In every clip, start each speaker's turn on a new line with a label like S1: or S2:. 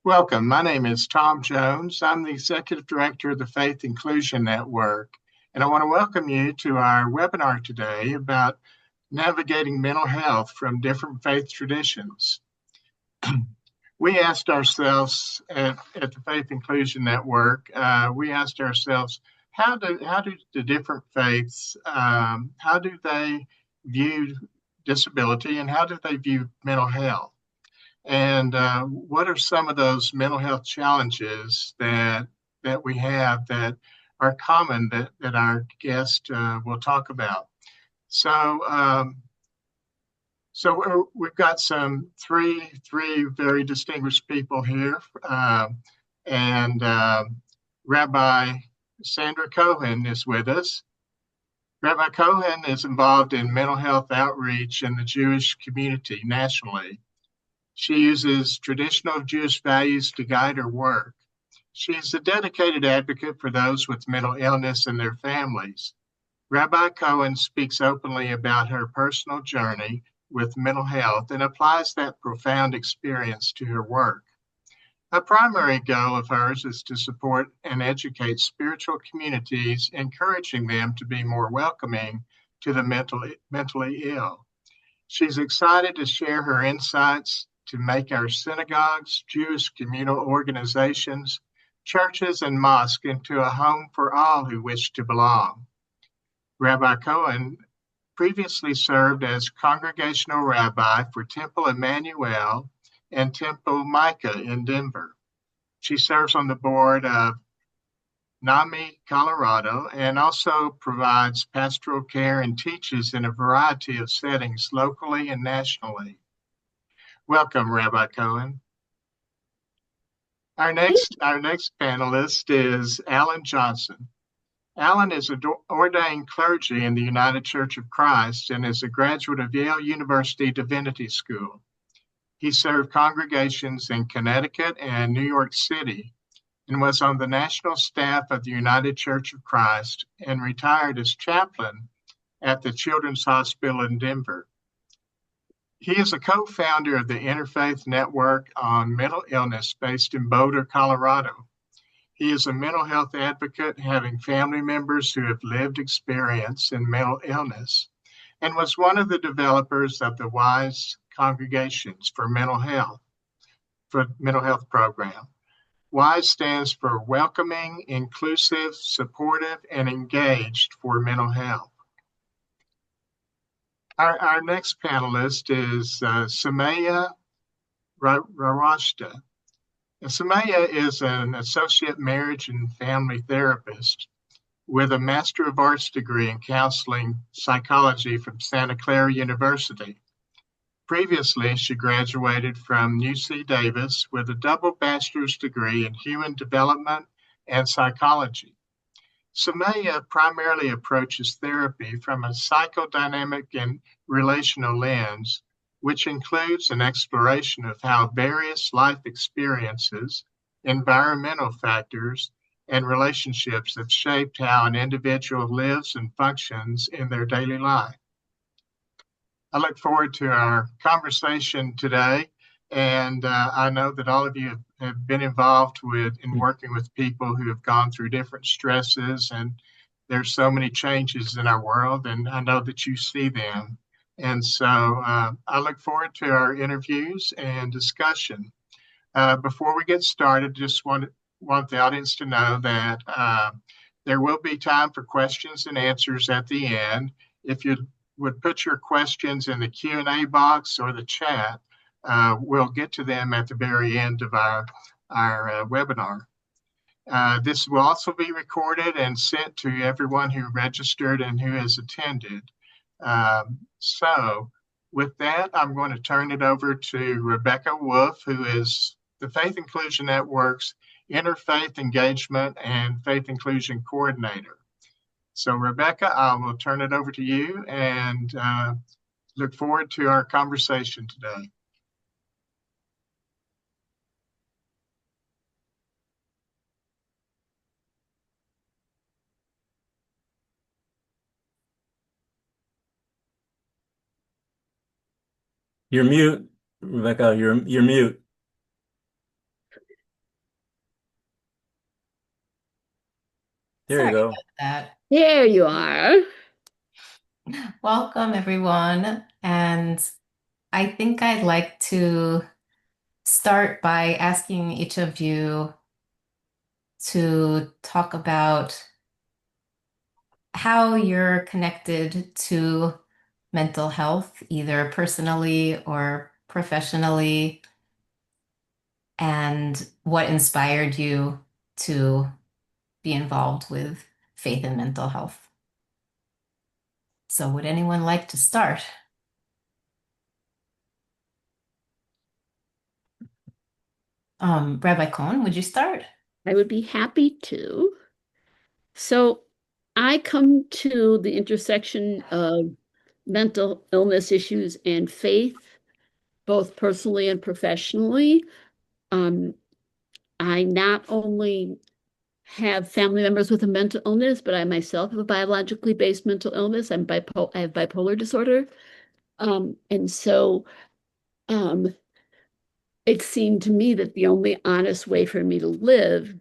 S1: Welcome. My name is Tom Jones. I'm the Executive Director of the Faith Inclusion Network, and I want to welcome you to our webinar today about navigating mental health from different faith traditions. We asked ourselves at the Faith Inclusion Network, we asked ourselves, how do the different faiths, how do they view disability and how do they view mental health? And what are some of those mental health challenges that we have that are common that our guest will talk about? So, we've got three very distinguished people here, and Rabbi Sandra Cohen is with us. Rabbi Cohen is involved in mental health outreach in the Jewish community nationally. She uses traditional Jewish values to guide her work. She's a dedicated advocate for those with mental illness and their families. Rabbi Cohen speaks openly about her personal journey with mental health and applies that profound experience to her work. A primary goal of hers is to support and educate spiritual communities, encouraging them to be more welcoming to the mentally ill. She's excited to share her insights to make our synagogues, Jewish communal organizations, churches, and mosques into a home for all who wish to belong. Rabbi Cohen previously served as congregational rabbi for Temple Emmanuel and Temple Micah in Denver. She serves on the board of NAMI, Colorado, and also provides pastoral care and teaches in a variety of settings locally and nationally. Welcome, Rabbi Cohen. Our next panelist is Alan Johnson. Alan is an ordained clergy in the United Church of Christ and is a graduate of Yale University Divinity School. He served congregations in Connecticut and New York City and was on the national staff of the United Church of Christ and retired as chaplain at the Children's Hospital in Denver. He is a co-founder of the Interfaith Network on Mental Illness based in Boulder, Colorado. He is a mental health advocate, having family members who have lived experience in mental illness, and was one of the developers of the WISE Congregations for Mental Health program. WISE stands for Welcoming, Inclusive, Supportive, and Engaged for Mental Health. Our next panelist is Sumayyah Rawashdeh. Sumayyah is an associate marriage and family therapist with a Master of Arts degree in counseling psychology from Santa Clara University. Previously, she graduated from UC Davis with a double bachelor's degree in human development and psychology. Sumayyah primarily approaches therapy from a psychodynamic and relational lens, which includes an exploration of how various life experiences, environmental factors, and relationships have shaped how an individual lives and functions in their daily life. I look forward to our conversation today, and I know that all of you have been involved in working with people who have gone through different stresses, and there's so many changes in our world, and I know that you see them. And so I look forward to our interviews and discussion. Before we get started, just want the audience to know that there will be time for questions and answers at the end. If you would put your questions in the Q&A box or the chat, we'll get to them at the very end of our webinar. This will also be recorded and sent to everyone who registered and who has attended. So with that, I'm going to turn it over to Rebecca Wolf, who is the Faith Inclusion Network's Interfaith Engagement and Faith Inclusion Coordinator. So Rebecca, I will turn it over to you and look forward to our conversation today.
S2: You're mute, Rebecca. You're mute. Here you
S3: Sorry
S2: go.
S3: about that.
S4: There you are.
S3: Welcome, everyone. And I think I'd like to start by asking each of you to talk about how you're connected to mental health, either personally or professionally, and what inspired you to be involved with faith and mental health. So, would anyone like to start? Rabbi Cohen, would you start?
S4: I would be happy to. So I come to the intersection of mental illness issues and faith, both personally and professionally. Um, I not only have family members with a mental illness, but I myself have a biologically based mental illness. I have bipolar disorder. And so um, it seemed to me that the only honest way for me to live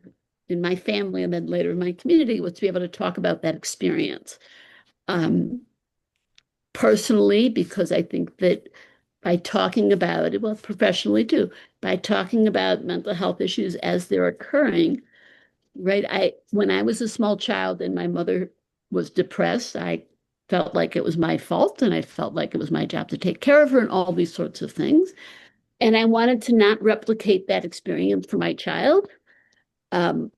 S4: in my family and then later in my community was to be able to talk about that experience. Um, Personally, because I think that by talking about it, well, professionally too, by talking about mental health issues as they're occurring, right? When I was a small child and my mother was depressed, I felt like it was my fault and I felt like it was my job to take care of her and all these sorts of things. And I wanted to not replicate that experience for my child. Um,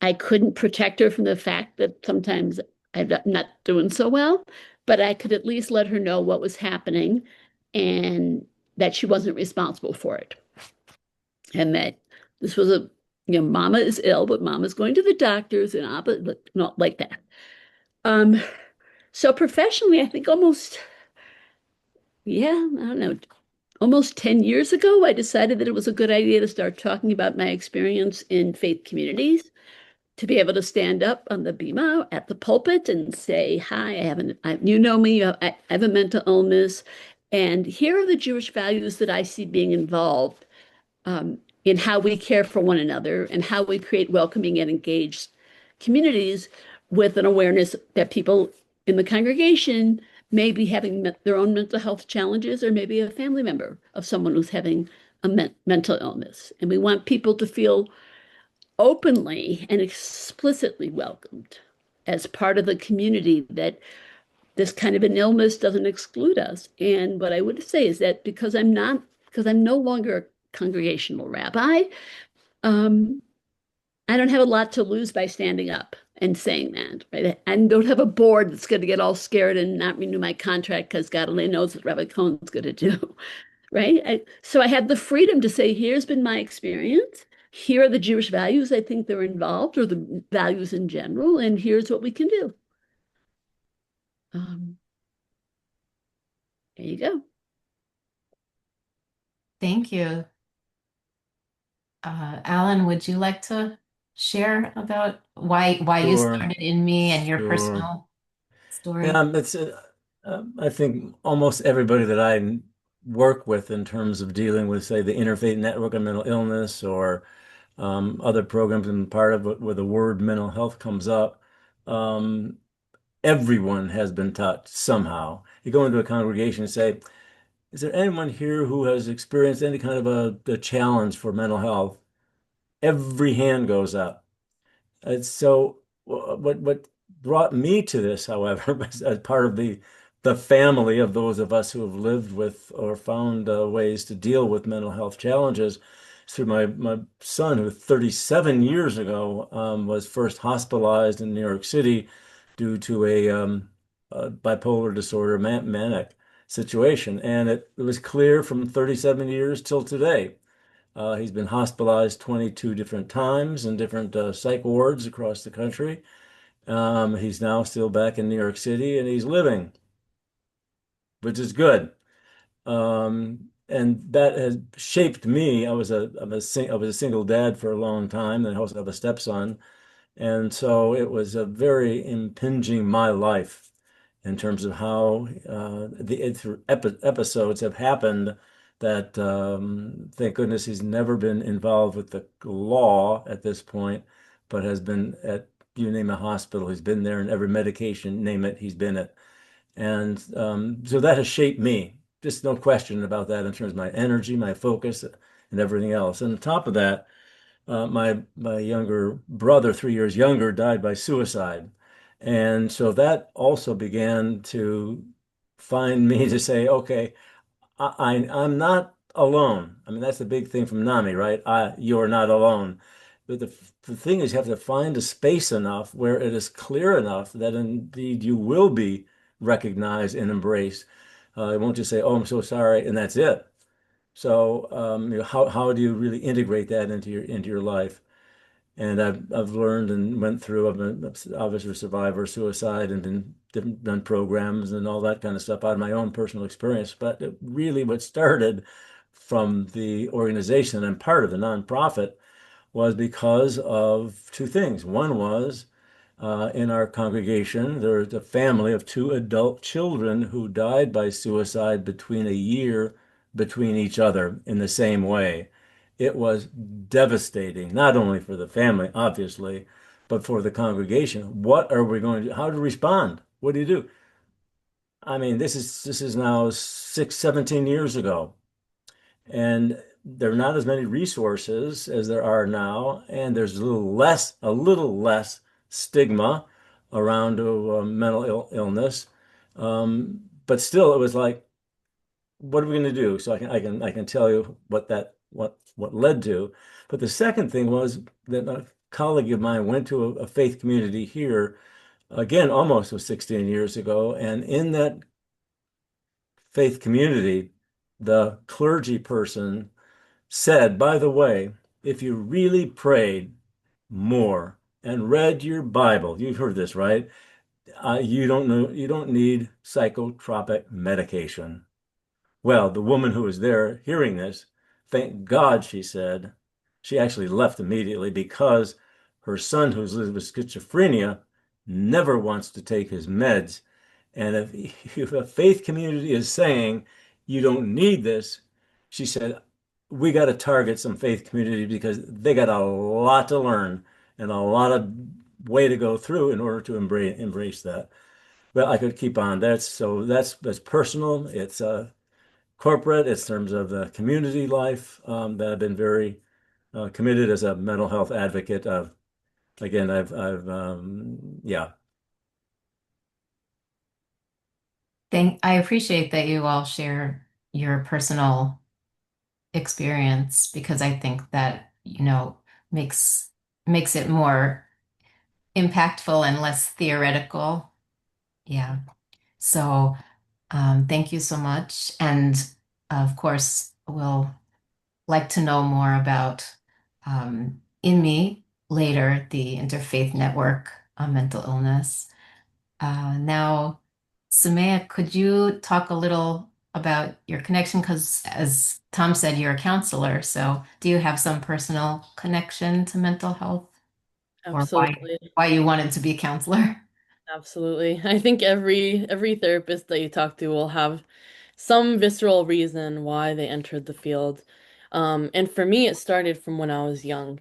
S4: I couldn't protect her from the fact that sometimes I'm not doing so well, but I could at least let her know what was happening and that she wasn't responsible for it. And that this was mama is ill, but mama's going to the doctors and not like that. Um, so professionally, I think I don't know, almost 10 years ago, I decided that it was a good idea to start talking about my experience in faith communities, to be able to stand up on the bima at the pulpit and say, "Hi, you know me, I have a mental illness, and here are the Jewish values that I see being involved in how we care for one another and how we create welcoming and engaged communities with an awareness that people in the congregation may be having their own mental health challenges or maybe a family member of someone who's having a mental illness. And we want people to feel openly and explicitly welcomed as part of the community, that this kind of an illness doesn't exclude us. And what I would say is that because I'm no longer a congregational rabbi, um, I don't have a lot to lose by standing up and saying that, right? I don't have a board that's going to get all scared and not renew my contract because God only knows what Rabbi Cohen's going to do, right? So I have the freedom to say, here's been my experience. Here are the Jewish values I think they're involved, or the values in general, and here's what we can do. Um, there you go.
S3: Thank you. Alan, would you like to share about why you
S2: Sure,
S3: started in me and your
S2: sure.
S3: personal
S2: Yeah,
S3: story?
S2: I think almost everybody that I work with in terms of dealing with, say, the Interfaith Network on Mental Illness or other programs and part of it where the word mental health comes up, um, everyone has been touched somehow. You go into a congregation and say, is there anyone here who has experienced any kind of a challenge for mental health? Every hand goes up. So what brought me to this, however, was as part of the family of those of us who have lived with or found ways to deal with mental health challenges through my son, who 37 years ago was first hospitalized in New York City due to a bipolar disorder, manic situation. And it was clear from 37 years till today. He's been hospitalized 22 different times in different psych wards across the country. He's now still back in New York City and he's living, which is good. And that has shaped me. I was a single dad for a long time, and I also have a stepson. And so it was a very impinging my life in terms of how through episodes have happened that thank goodness he's never been involved with the law at this point, but has been at you name a hospital, he's been there, and every medication, name it, he's been it. And so that has shaped me. Just no question about that in terms of my energy, my focus, and everything else. And on top of that, my younger brother, 3 years younger, died by suicide. And so that also began to find me to say, okay, I'm not alone. I mean, that's the big thing from NAMI, right? You're not alone. But the thing is, you have to find a space enough where it is clear enough that indeed you will be recognized and embraced. I won't just say, "Oh, I'm so sorry," and that's it. So, how do you really integrate that into your life? And I've learned and went through. I've been obviously a survivor of suicide and done programs and all that kind of stuff out of my own personal experience. But really, what started from the organization and part of the nonprofit was because of two things. One was in our congregation, there was a family of two adult children who died by suicide between a year between each other in the same way. It was devastating, not only for the family, obviously, but for the congregation. What are we going to do? How to respond? What do you do? I mean, this is now 17 years ago, and there are not as many resources as there are now, and there's a little less stigma around mental illness. But still, it was like, what are we going to do? So I can tell you what led to. But the second thing was that a colleague of mine went to a faith community here, again, almost was 16 years ago, and in that faith community, the clergy person said, by the way, if you really prayed more and read your Bible, you've heard this, right? You don't need psychotropic medication. Well, the woman who was there hearing this, thank God, she said, she actually left immediately because her son, who's lived with schizophrenia, never wants to take his meds. And if a faith community is saying you don't need this, she said, we got to target some faith community because they got a lot to learn and a lot of way to go through in order to embrace that. Well, I could keep on. That's personal. It's corporate. It's in terms of the community life that I've been very committed as a mental health advocate. Again, yeah.
S3: I appreciate that you all share your personal experience because I think that, makes it more impactful and less theoretical. Yeah. So, thank you so much. And of course, we'll like to know more about INME later, the Interfaith Network on Mental Illness. Now, Sumayyah, could you talk a little about your connection? Because as Tom said, you're a counselor. So do you have some personal connection to mental health or
S5: Absolutely.
S3: why you wanted to be a counselor?
S5: Absolutely. I think every therapist that you talk to will have some visceral reason why they entered the field. And for me, it started from when I was young.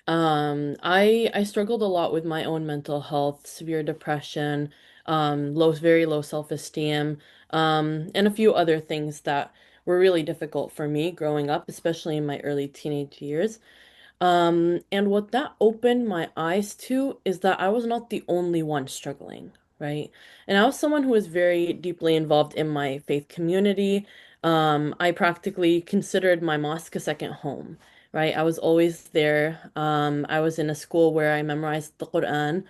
S5: I struggled a lot with my own mental health, severe depression, very low self-esteem, and a few other things that were really difficult for me growing up, especially in my early teenage years. And what that opened my eyes to is that I was not the only one struggling, right? And I was someone who was very deeply involved in my faith community. I practically considered my mosque a second home, right? I was always there. I was in a school where I memorized the Quran.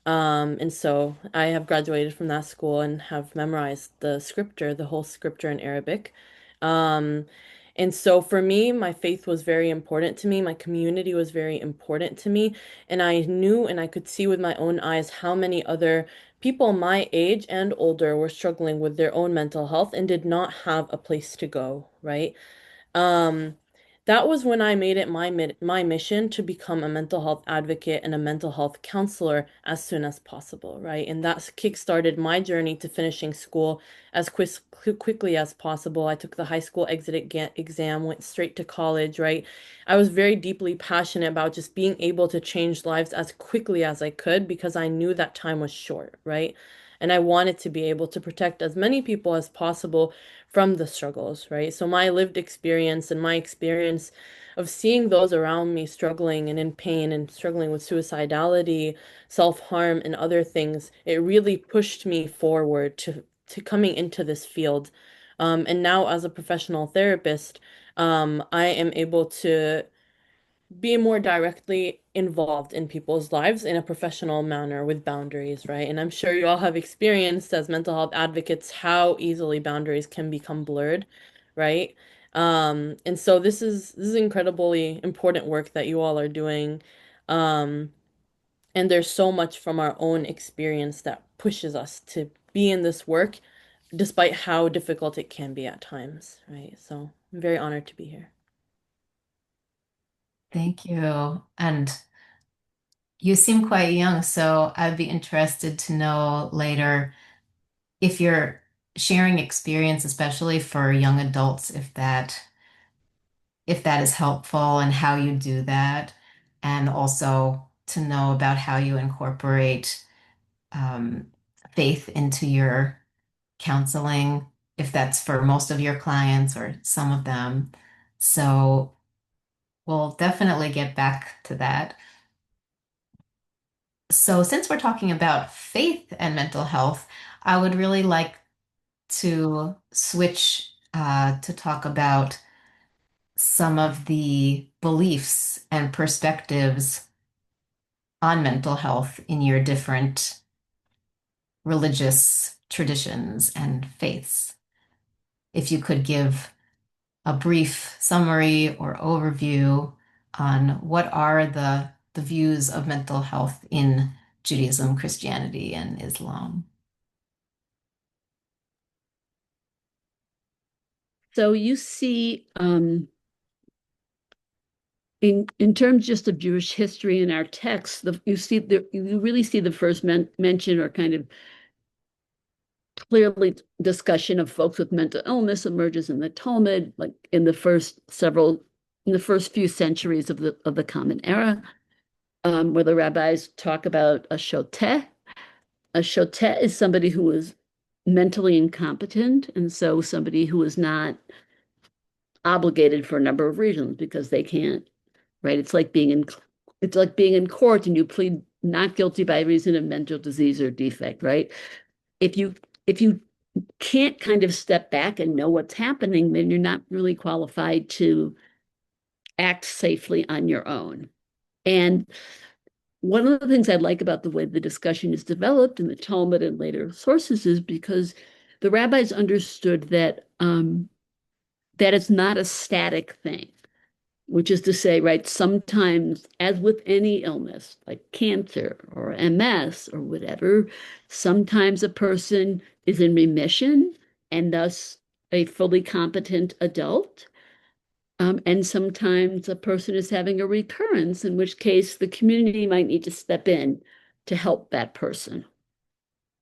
S5: And so I have graduated from that school and have memorized the scripture, the whole scripture in Arabic. Um, and so for me, my faith was very important to me. My community was very important to me. And I knew and I could see with my own eyes how many other people my age and older were struggling with their own mental health and did not have a place to go, right? Um, that was when I made it my mission to become a mental health advocate and a mental health counselor as soon as possible, right? And that kickstarted my journey to finishing school as quickly as possible. I took the high school exam, went straight to college, right? I was very deeply passionate about just being able to change lives as quickly as I could because I knew that time was short, right? And I wanted to be able to protect as many people as possible from the struggles, right? So my lived experience and my experience of seeing those around me struggling and in pain and struggling with suicidality, self-harm, and other things, it really pushed me forward to coming into this field. And now as a professional therapist, I am able to be more directly involved in people's lives in a professional manner with boundaries, right? And I'm sure you all have experienced as mental health advocates how easily boundaries can become blurred, right? And so this is incredibly important work that you all are doing. Um, and there's so much from our own experience that pushes us to be in this work, despite how difficult it can be at times, right? So I'm very honored to be here.
S3: Thank you. And you seem quite young, so I'd be interested to know later if you're sharing experience, especially for young adults, if that is helpful and how you do that, and also to know about how you incorporate um, faith into your counseling, if that's for most of your clients or some of them. So we'll definitely get back to that. So since we're talking about faith and mental health, I would really like to switch to talk about some of the beliefs and perspectives on mental health in your different religious traditions and faiths. If you could give a brief summary or overview on what are the views of mental health in Judaism, Christianity, and Islam.
S4: So you see, in terms just of Jewish history in our texts, you really see the first mention or kind of clearly discussion of folks with mental illness emerges in the Talmud, like in the first few centuries of the Common Era, where the rabbis talk about a shoteh. A shoteh is somebody who is mentally incompetent, and so somebody who is not obligated for a number of reasons because they can't, right? It's like being in court and you plead not guilty by reason of mental disease or defect, right? If you can't kind of step back and know what's happening, then you're not really qualified to act safely on your own. And one of the things I like about the way the discussion is developed in the Talmud and later sources is because the rabbis understood that it's not a static thing, which is to say, right, sometimes, as with any illness, like cancer or MS or whatever, sometimes a person is in remission and thus a fully competent adult. And sometimes a person is having a recurrence, in which case the community might need to step in to help that person.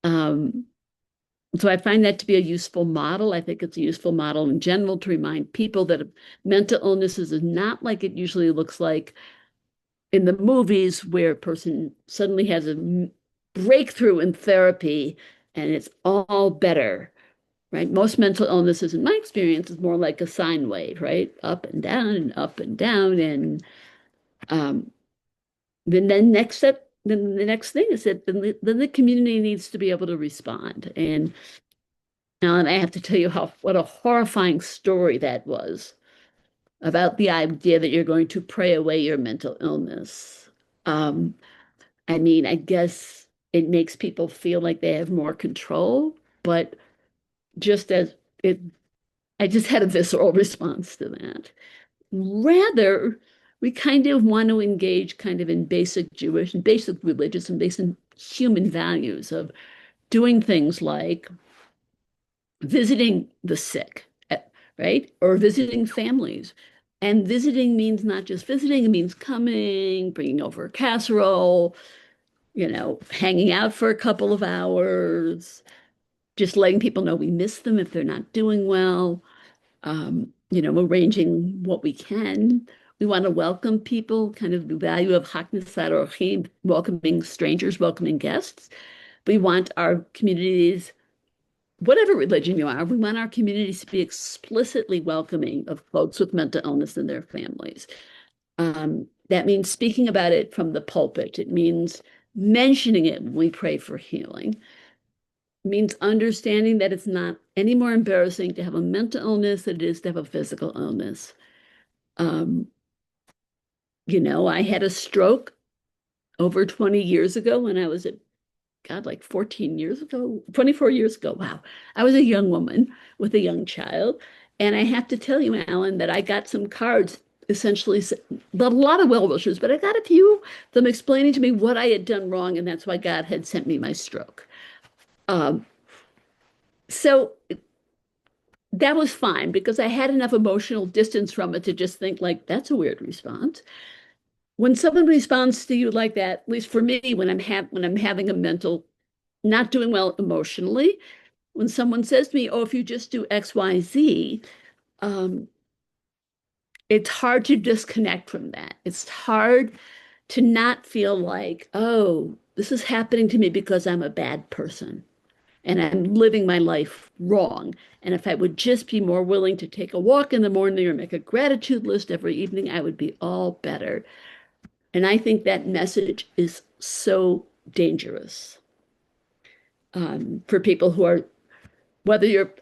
S4: So I find that to be a useful model. I think it's a useful model in general to remind people that mental illnesses is not like it usually looks like in the movies where a person suddenly has a breakthrough in therapy and it's all better, right? Most mental illnesses, in my experience, is more like a sine wave, right? Up and down and up and down. And um, then the next thing is that then the community needs to be able to respond. And I have to tell you what a horrifying story that was about the idea that you're going to pray away your mental illness. Um, I mean, I guess it makes people feel like they have more control, but just as it, I just had a visceral response to that. Rather, we kind of want to engage kind of in basic Jewish and basic religious and basic human values of doing things like visiting the sick, right? Or visiting families And visiting means not just visiting, it means coming, bringing over a casserole, hanging out for a couple of hours, just letting people know we miss them if they're not doing well, arranging what we can. We want to welcome people, kind of the value of haknesat orchim, welcoming strangers, welcoming guests. We want our communities, whatever religion you are, we want our communities to be explicitly welcoming of folks with mental illness and their families. That means speaking about it from the pulpit. It means mentioning it when we pray for healing. It means understanding that it's not any more embarrassing to have a mental illness than it is to have a physical illness. I had a stroke over 20 years ago when I was like 14 years ago, 24 years ago. Wow. I was a young woman with a young child. And I have to tell you, Alan, that I got some cards, essentially, a lot of well-wishers, but I got a few of them explaining to me what I had done wrong, and that's why God had sent me my stroke. So that was fine because I had enough emotional distance from it to just think like, that's a weird response. When someone responds to you like that, at least for me, when I'm having a mental, not doing well emotionally, when someone says to me, "Oh, if you just do X, Y, Z," it's hard to disconnect from that. It's hard to not feel like, "Oh, this is happening to me because I'm a bad person and I'm living my life wrong. And if I would just be more willing to take a walk in the morning or make a gratitude list every evening, I would be all better." And I think that message is so dangerous for people who are, whether you're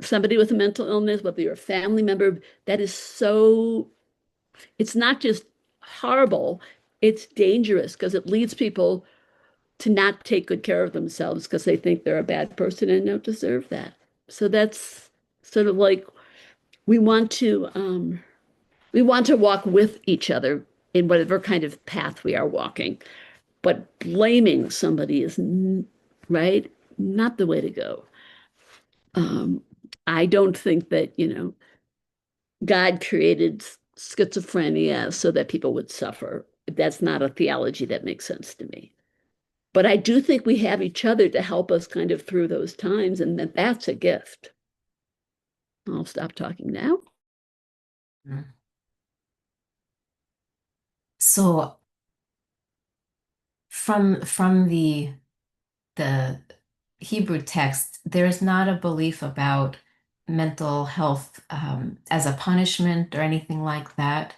S4: somebody with a mental illness, whether you're a family member, that is so, it's not just horrible, it's dangerous because it leads people to not take good care of themselves because they think they're a bad person and don't deserve that. So that's sort of like we want to walk with each other in whatever kind of path we are walking. But blaming somebody is, right, not the way to go. I don't think that, God created schizophrenia so that people would suffer. That's not a theology that makes sense to me. But I do think we have each other to help us kind of through those times, and that's a gift. I'll stop talking now.
S3: So from the Hebrew text, there's not a belief about mental health as a punishment or anything like that.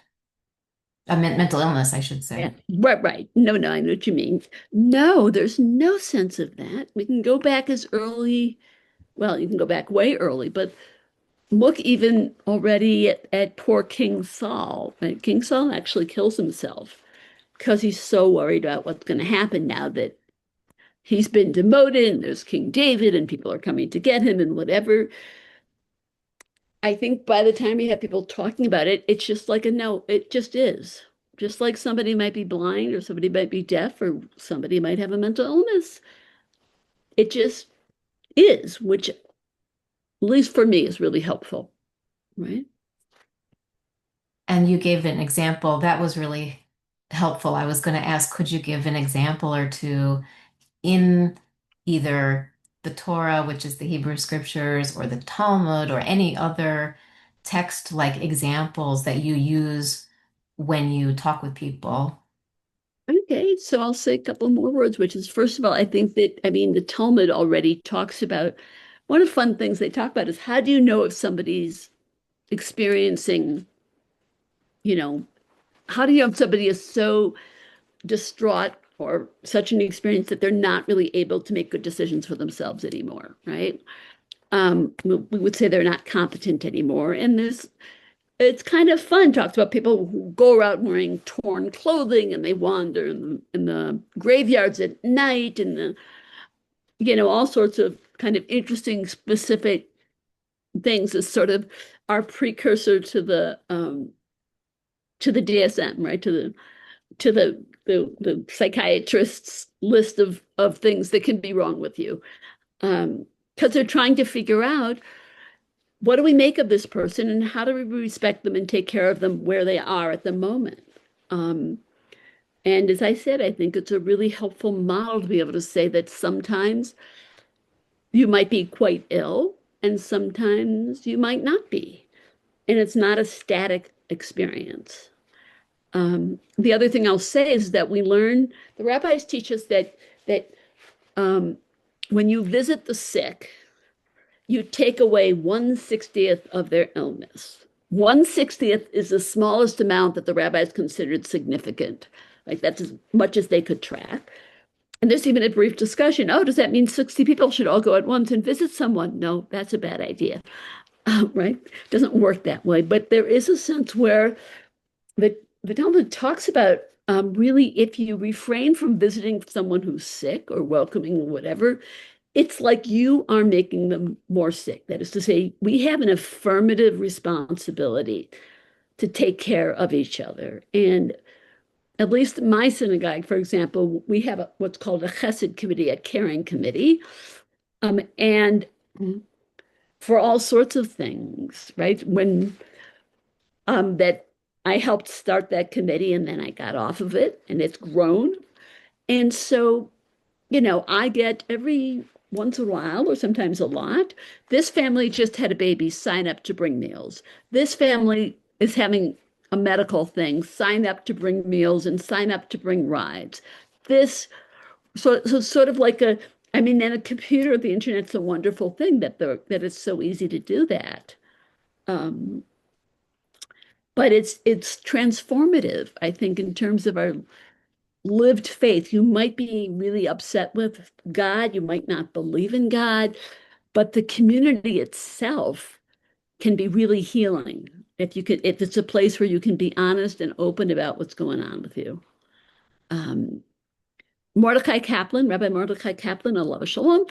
S3: Mental illness, I should say.
S4: Yeah. Right. No, I know what you mean. No, there's no sense of that. We can go back as early, well, you can go back way early, but look even already at poor King Saul. Right? King Saul actually kills himself because he's so worried about what's going to happen now that he's been demoted and there's King David and people are coming to get him and whatever. I think by the time you have people talking about it, it's just like no, it just is. Just like somebody might be blind or somebody might be deaf or somebody might have a mental illness. It just is, which at least for me is really helpful, right?
S3: And you gave an example that was really helpful. I was going to ask, could you give an example or two in either the Torah, which is the Hebrew scriptures, or the Talmud, or any other text-like examples that you use when you talk with people?
S4: Okay, so I'll say a couple more words, which is, first of all, I think that, the Talmud already talks about, one of the fun things they talk about is how do you know if somebody's experiencing, how do you know if somebody is so distraught or such an experience that they're not really able to make good decisions for themselves anymore, right? We would say they're not competent anymore. And it's kind of fun, talks about people who go around wearing torn clothing and they wander in the graveyards at night and all sorts of kind of interesting, specific things as sort of our precursor to the DSM, right? To the psychiatrist's list of things that can be wrong with you. Because they're trying to figure out, what do we make of this person and how do we respect them and take care of them where they are at the moment? Um, and as I said, I think it's a really helpful model to be able to say that sometimes you might be quite ill and sometimes you might not be. And it's not a static experience. The other thing I'll say is that we learn, the rabbis teach us that um, when you visit the sick, you take away 1/60th of their illness. 1/60th is the smallest amount that the rabbis considered significant. Like that's as much as they could track. And there's even a brief discussion. Oh, does that mean 60 people should all go at once and visit someone? No, that's a bad idea. Right? It doesn't work that way. But there is a sense where the Talmud talks about really if you refrain from visiting someone who's sick or welcoming whatever, it's like you are making them more sick. That is to say, we have an affirmative responsibility to take care of each other. And at least in my synagogue, for example, we have what's called a chesed committee, a caring committee, and for all sorts of things, right? When that I helped start that committee and then I got off of it and it's grown. And so, I get every once in a while or sometimes a lot. This family just had a baby, sign up to bring meals. This family is having a medical thing, sign up to bring meals and sign up to bring rides. This, so sort of like and a computer, the internet's a wonderful thing that it's so easy to do that. Um, but it's transformative, I think, in terms of our lived faith. You might be really upset with God, you might not believe in God, but the community itself can be really healing if it's a place where you can be honest and open about what's going on with you. Um, Mordecai Kaplan, Rabbi Mordecai Kaplan, alav shalom,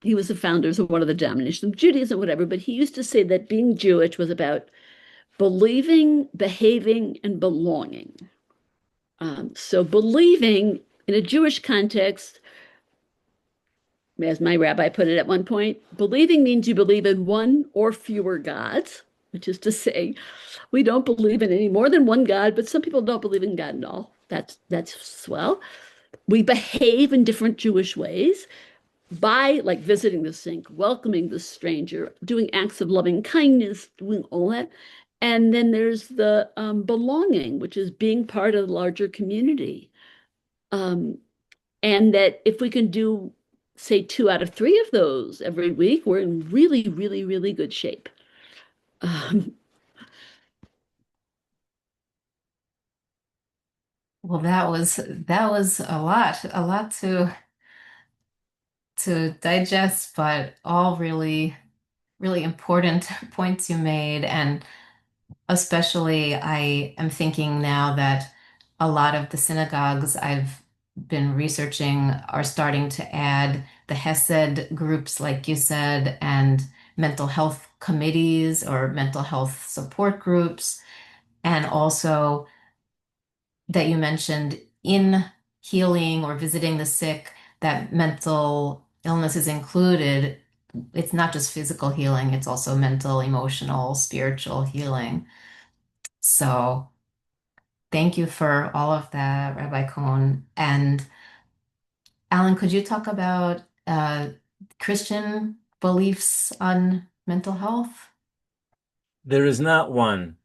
S4: he was the founders of one of the denominations of Judaism, whatever, but he used to say that being Jewish was about believing, behaving, and belonging. So believing in a Jewish context, as my rabbi put it at one point, believing means you believe in one or fewer gods, which is to say, we don't believe in any more than one God, but some people don't believe in God at all. That's swell. We behave in different Jewish ways by like visiting the sick, welcoming the stranger, doing acts of loving kindness, doing all that. And then there's the belonging, which is being part of the larger community. And that if we can do, say, 2 out of 3 of those every week, we're in really, really, really good shape.
S3: Well, that was a lot to digest, but all really, really important points you made. And especially, I am thinking now that a lot of the synagogues I've been researching are starting to add the Hesed groups, like you said, and mental health committees or mental health support groups, and also that you mentioned in healing or visiting the sick, that mental illness is included. It's not just physical healing, it's also mental, emotional, spiritual healing. So thank you for all of that, Rabbi Cohen. And Alan, could you talk about Christian beliefs on mental health?
S2: There is not one.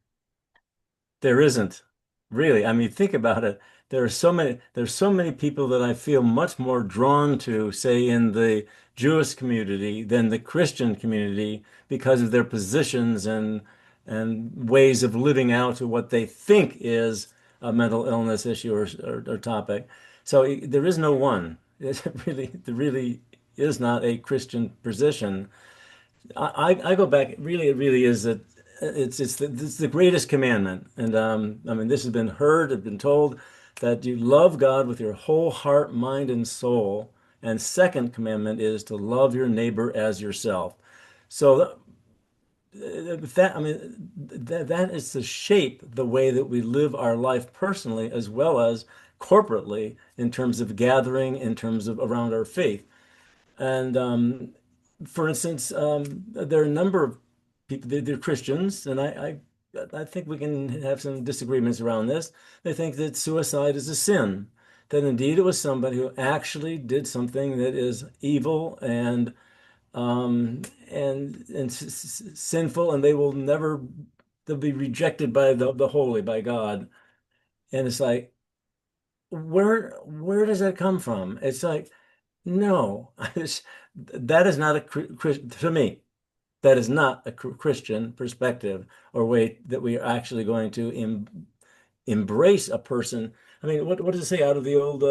S2: There isn't. Really. I mean, think about it. There's so many people that I feel much more drawn to, say, in the Jewish community than the Christian community because of their positions and ways of living out to what they think is a mental illness issue or topic. So there is no one. There really is not a Christian position. I go back. Really, it really is that it's the greatest commandment, and I mean this has been heard, it's been told that you love God with your whole heart, mind, and soul. And second commandment is to love your neighbor as yourself. So that I mean that is to shape the way that we live our life personally as well as corporately in terms of gathering, in terms of around our faith. And for instance, there are a number of people, they're Christians, and I think we can have some disagreements around this. They think that suicide is a sin, that indeed it was somebody who actually did something that is evil um, and sinful, and they will never, they'll be rejected by the holy, by God. And it's like, where does that come from? It's like, no, that is not a to me. That is not a Christian perspective or way that we are actually going to embrace a person. I mean, what does it say out of the old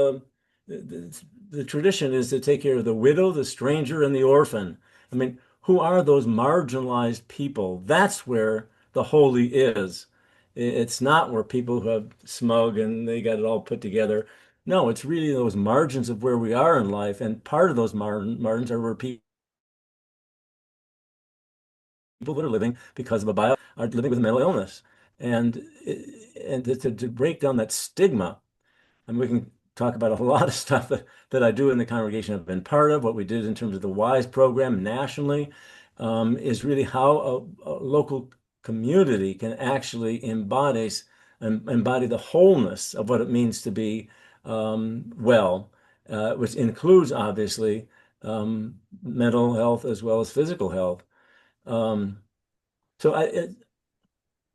S2: the tradition is to take care of the widow, the stranger, and the orphan. I mean, who are those marginalized people? That's where the holy is. It's not where people who have smug and they got it all put together. No, it's really those margins of where we are in life, and part of those margins are where people that are living because of a bio are living with a mental illness, and to break down that stigma. And we can talk about a lot of stuff that I do in the congregation I've been part of. What we did in terms of the WISE program nationally is really how a local community can actually embody the wholeness of what it means to be well, which includes obviously mental health as well as physical health. Um, so I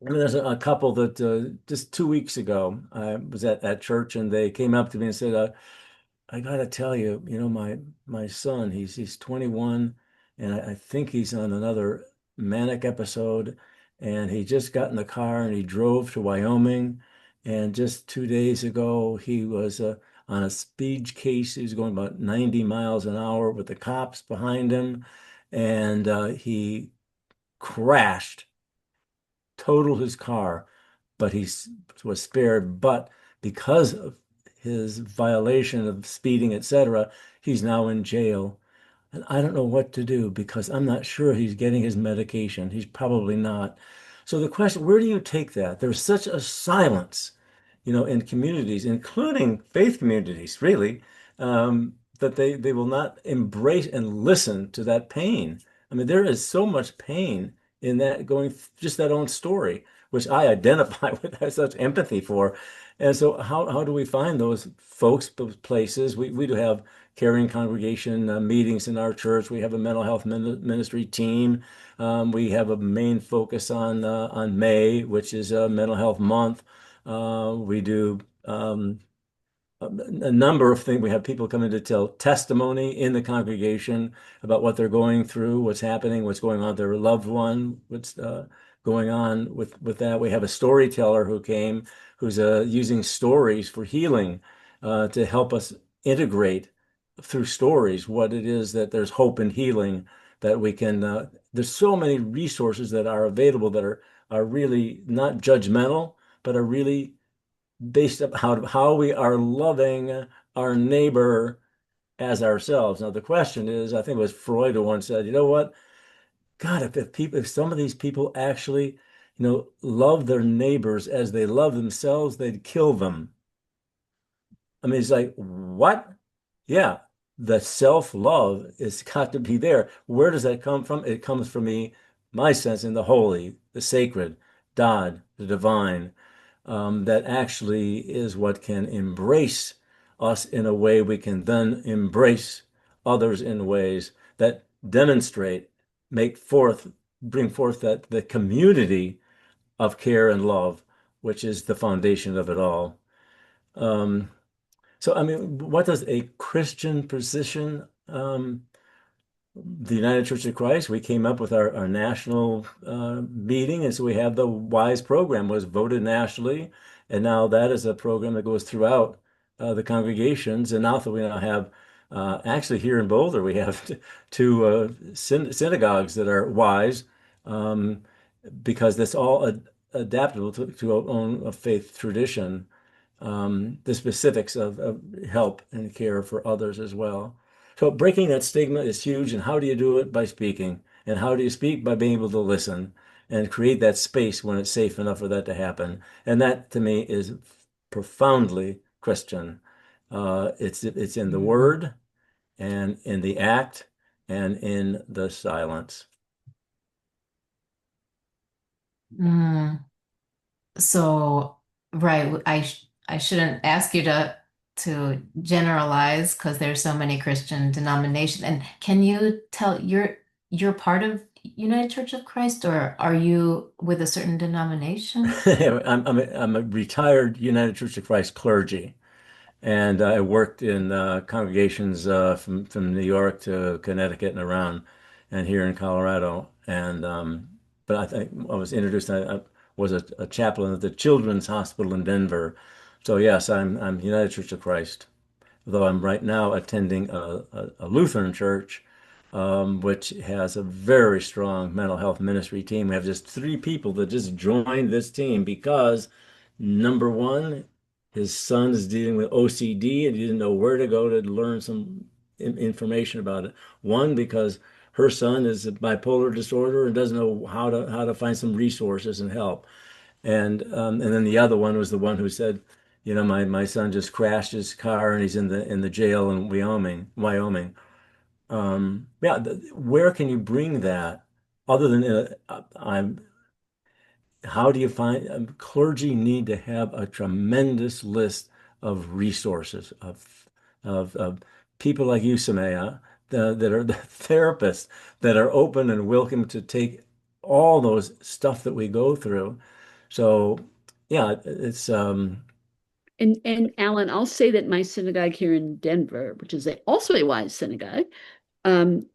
S2: mean, there's a couple that just 2 weeks ago I was at church and they came up to me and said, "I got to tell you, my son, he's 21, and I think he's on another manic episode, and he just got in the car and he drove to Wyoming, and just 2 days ago he was on a speed case. He was going about 90 miles an hour with the cops behind him, and he crashed." Totaled his car, but was spared. But because of his violation of speeding, etc., he's now in jail. And I don't know what to do because I'm not sure he's getting his medication. He's probably not. So the question, where do you take that? There's such a silence, in communities, including faith communities, really, that they will not embrace and listen to that pain. I mean, there is so much pain in that going just that own story, which I identify with, have such empathy for. And so how do we find those folks, those places? We do have caring congregation meetings in our church. We have a mental health ministry team. We have a main focus on May, which is Mental Health Month. We do a number of things. We have people come in to tell testimony in the congregation about what they're going through, what's happening, what's going on with their loved one, what's going on with that. We have a storyteller who came, who's using stories for healing to help us integrate through stories what it is that there's hope and healing that we can. There's so many resources that are available that are really not judgmental, but are really based up how we are loving our neighbor as ourselves. Now, the question is, I think it was Freud who once said, you know what? God, if some of these people actually, love their neighbors as they love themselves, they'd kill them. I mean, it's like, what? Yeah, the self-love has got to be there. Where does that come from? It comes from my sense in the holy, the sacred, God, the divine. That actually is what can embrace us in a way we can then embrace others in ways that demonstrate, bring forth that the community of care and love, which is the foundation of it all. Um, so, I mean, what does a Christian position the United Church of Christ, we came up with our national meeting, and so we have the WISE program was voted nationally, and now that is a program that goes throughout the congregations. And now that we now have, actually here in Boulder, we have two synagogues that are WISE, because that's all adaptable to our own faith tradition, the specifics of help and care for others as well. So breaking that stigma is huge. And how do you do it? By speaking. And how do you speak? By being able to listen and create that space when it's safe enough for that to happen. And that to me is profoundly Christian. It's in the word and in the act and in the silence.
S3: Mm. So, right, I shouldn't ask you to generalize because there's so many Christian denominations. And can you tell you're part of United Church of Christ, or are you with a certain denomination?
S2: I'm a retired United Church of Christ clergy, and I worked in congregations from New York to Connecticut and around, and here in Colorado. And but I think I was introduced. I was a chaplain at the Children's Hospital in Denver. So yes, I'm United Church of Christ. Though I'm right now attending a Lutheran church, which has a very strong mental health ministry team. We have just 3 people that just joined this team because number one, his son is dealing with OCD and he didn't know where to go to learn some information about it. One, because her son is a bipolar disorder and doesn't know how to find some resources and help. And then the other one was the one who said, my son just crashed his car and he's in the jail in Wyoming. Yeah, where can you bring that other than how do you find clergy need to have a tremendous list of resources of people like you, Sumayyah, that are the therapists that are open and welcome to take all those stuff that we go through. So yeah, it's
S4: And Alan, I'll say that my synagogue here in Denver, which is also a wise synagogue, um,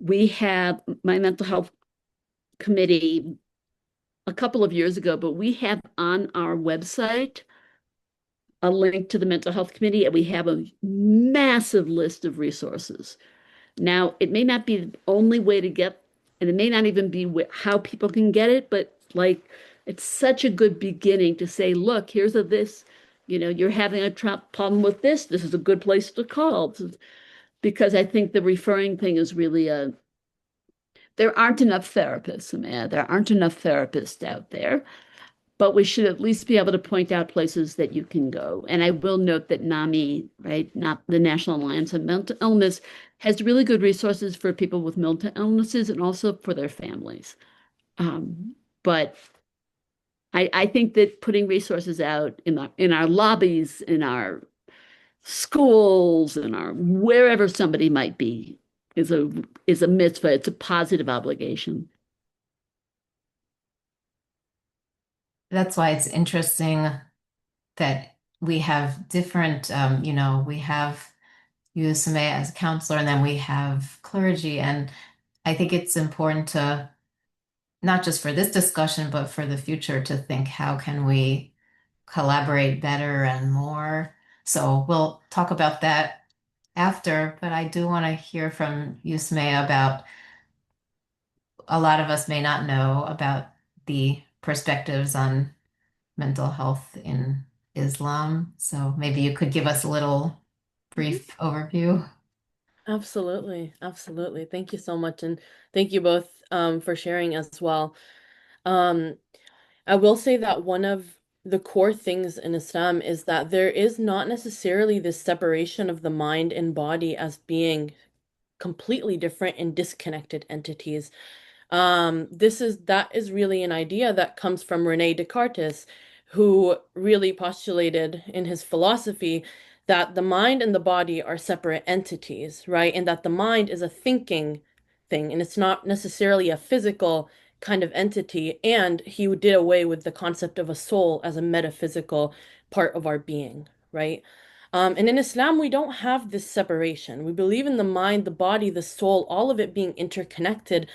S4: we have my mental health committee a couple of years ago, but we have on our website a link to the mental health committee, and we have a massive list of resources. Now, it may not be the only way to get, and it may not even be how people can get it, but like it's such a good beginning to say, look, here's this, you're having a problem with this. This is a good place to call. Because I think the referring thing is really there aren't enough therapists, man. There aren't enough therapists out there. But we should at least be able to point out places that you can go. And I will note that NAMI, right, not the National Alliance on Mental Illness, has really good resources for people with mental illnesses and also for their families. But I think that putting resources out in our lobbies, in our schools, in our wherever somebody might be, is a mitzvah. It's a positive obligation.
S3: That's why it's interesting that we have different, we have you, Samaya, as a counselor, and then we have clergy. And I think it's important to, not just for this discussion, but for the future, to think how can we collaborate better and more. So we'll talk about that after, but I do want to hear from you, Samaya, about a lot of us may not know about the perspectives on mental health in Islam. So maybe you could give us a little brief overview.
S5: Absolutely. Absolutely. Thank you so much. And thank you both for sharing as well. Um, I will say that one of the core things in Islam is that there is not necessarily this separation of the mind and body as being completely different and disconnected entities. That is really an idea that comes from Rene Descartes, who really postulated in his philosophy that the mind and the body are separate entities, right? And that the mind is a thinking thing, and it's not necessarily a physical kind of entity. And he did away with the concept of a soul as a metaphysical part of our being, right? And in Islam, we don't have this separation. We believe in the mind, the body, the soul, all of it being interconnected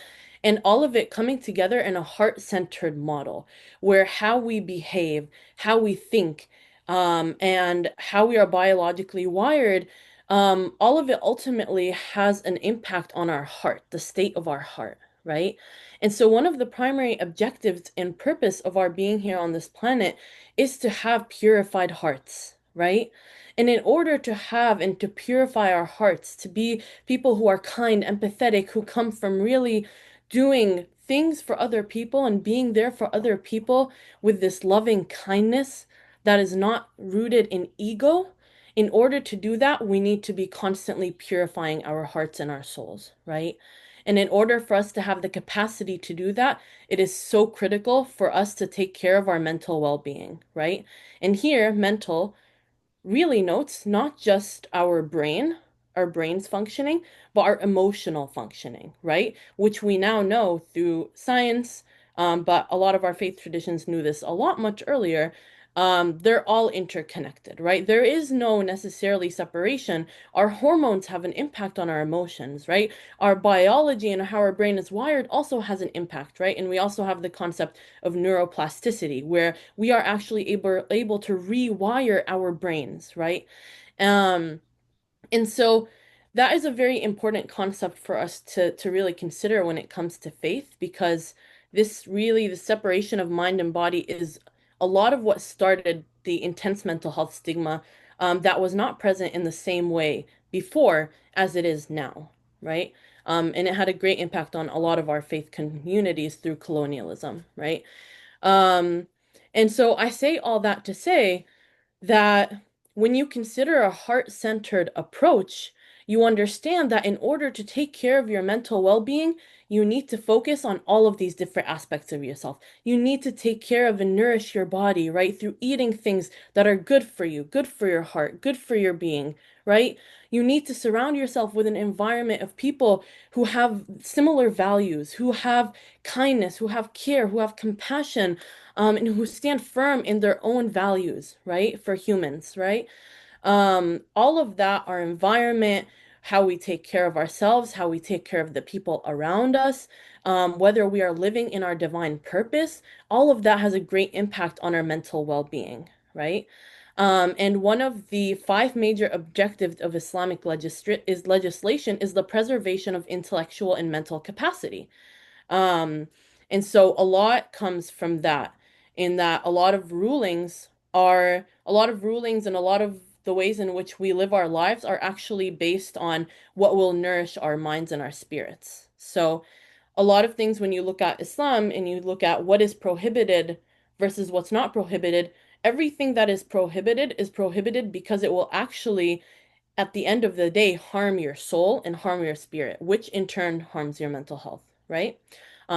S5: and all of it coming together in a heart-centered model where how we behave, how we think, and how we are biologically wired, all of it ultimately has an impact on our heart, the state of our heart, right? And so one of the primary objectives and purpose of our being here on this planet is to have purified hearts, right? And in order to have and to purify our hearts, to be people who are kind, empathetic, who come from really doing things for other people and being there for other people with this loving kindness that is not rooted in ego In order to do that, we need to be constantly purifying our hearts and our souls, right? And in order for us to have the capacity to do that, it is so critical for us to take care of our mental well-being, right? And here, mental really notes not just our brain's functioning, but our emotional functioning, right? Which we now know through science, but a lot of our faith traditions knew this a lot much earlier. They're all interconnected, right? There is no necessarily separation. Our hormones have an impact on our emotions, right? Our biology and how our brain is wired also has an impact, right? And we also have the concept of neuroplasticity, where we are actually able to rewire our brains, right? Um, and so that is a very important concept for us to really consider when it comes to faith, because this really, the separation of mind and body is a lot of what started the intense mental health stigma that was not present in the same way before as it is now, right? And it had a great impact on a lot of our faith communities through colonialism, right? Um, and so I say all that to say that when you consider a heart-centered approach, you understand that in order to take care of your mental well-being, you need to focus on all of these different aspects of yourself. You need to take care of and nourish your body, right? Through eating things that are good for you, good for your heart, good for your being, right? You need to surround yourself with an environment of people who have similar values, who have kindness, who have care, who have compassion, and who stand firm in their own values, right? For humans, right? All of that, our environment, how we take care of ourselves, how we take care of the people around us, whether we are living in our divine purpose, all of that has a great impact on our mental well-being, right? And one of the five major objectives of Islamic legislation is the preservation of intellectual and mental capacity. Um, and so a lot comes from that, in that a lot of rulings and a lot of the ways in which we live our lives are actually based on what will nourish our minds and our spirits. So a lot of things, when you look at Islam and you look at what is prohibited versus what's not prohibited, everything that is prohibited because it will actually, at the end of the day, harm your soul and harm your spirit, which in turn harms your mental health, right?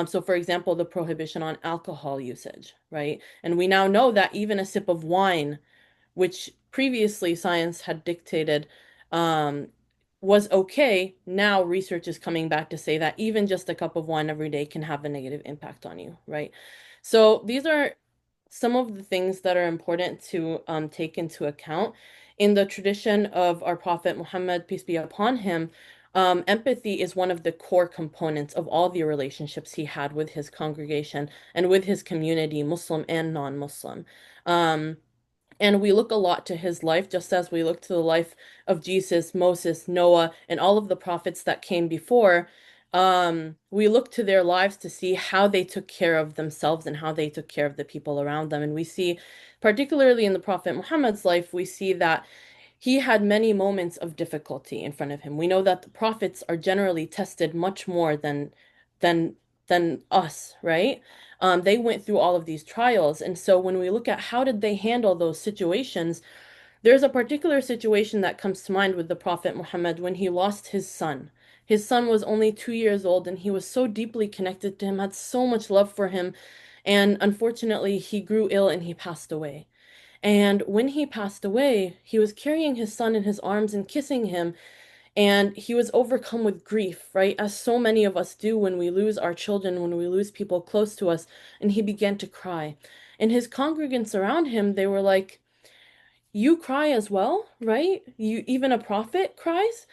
S5: So for example, the prohibition on alcohol usage, right? And we now know that even a sip of wine, which previously science had dictated, um, was okay, now research is coming back to say that even just a cup of wine every day can have a negative impact on you, right? So these are some of the things that are important to take into account. In the tradition of our Prophet Muhammad, peace be upon him, empathy is one of the core components of all the relationships he had with his congregation and with his community, Muslim and non-Muslim. And we look a lot to his life, just as we look to the life of Jesus, Moses, Noah, and all of the prophets that came before. We look to their lives to see how they took care of themselves and how they took care of the people around them. And we see, particularly in the Prophet Muhammad's life, we see that he had many moments of difficulty in front of him. We know that the prophets are generally tested much more than than us, right? They went through all of these trials. And so when we look at how did they handle those situations, there's a particular situation that comes to mind with the Prophet Muhammad when he lost his son. His son was only 2 years old and he was so deeply connected to him, had so much love for him. And unfortunately, he grew ill and he passed away. And when he passed away, he was carrying his son in his arms and kissing him. And he was overcome with grief, right? As so many of us do when we lose our children, when we lose people close to us. And he began to cry. And his congregants around him, they were like, "You cry as well, right? You, even a prophet cries?"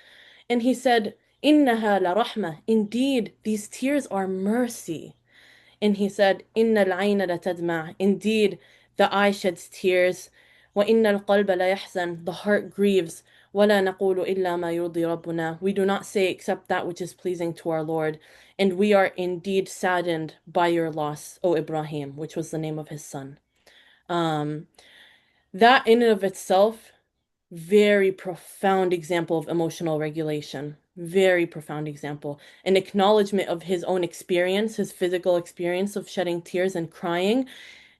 S5: And he said, "Innaha la rahma." Indeed, these tears are mercy. And he said, "Inna al-ayna la tadma." Indeed, the eye sheds tears. وَإِنَّ الْقَلْبَ لَا يَحْزَنُ. The heart grieves. وَلَا نَقُولُ إِلَّا مَا يُرْضِي رَبُّنَا. We do not say except that which is pleasing to our Lord. And we are indeed saddened by your loss, O Ibrahim, which was the name of his son. Um, that in and of itself, very profound example of emotional regulation. Very profound example. An acknowledgement of his own experience, his physical experience of shedding tears and crying,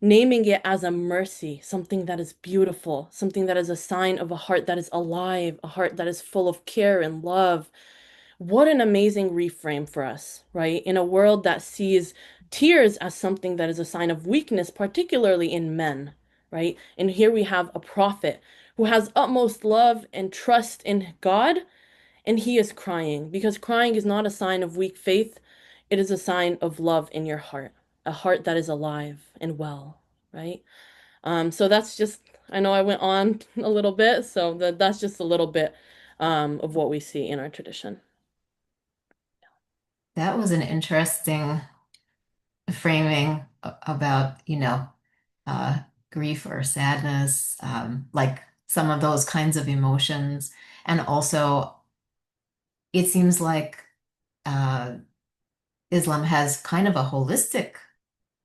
S5: naming it as a mercy, something that is beautiful, something that is a sign of a heart that is alive, a heart that is full of care and love. What an amazing reframe for us, right? In a world that sees tears as something that is a sign of weakness, particularly in men, right? And here we have a prophet who has utmost love and trust in God, and he is crying because crying is not a sign of weak faith. It is a sign of love in your heart, a heart that is alive and well, right? So that's just, I know I went on a little bit, so that's just a little bit of what we see in our tradition.
S3: That was an interesting framing about, uh, grief or sadness, like some of those kinds of emotions. And also, it seems like uh, Islam has kind of a holistic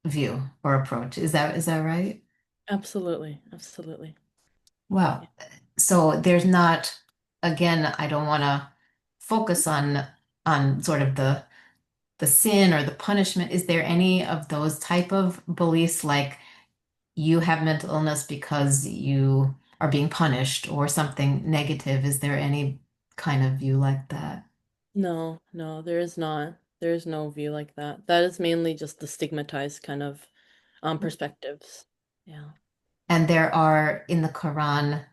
S3: view or approach. Is that right?
S5: Absolutely, absolutely. Yeah.
S3: Well, so there's not, again, I don't want to focus on sort of the sin or the punishment. Is there any of those type of beliefs like you have mental illness because you are being punished or something negative? Is there any kind of view like that?
S5: No, no, there is not. There is no view like that. That is mainly just the stigmatized kind of perspectives. Yeah.
S3: And there are in the Quran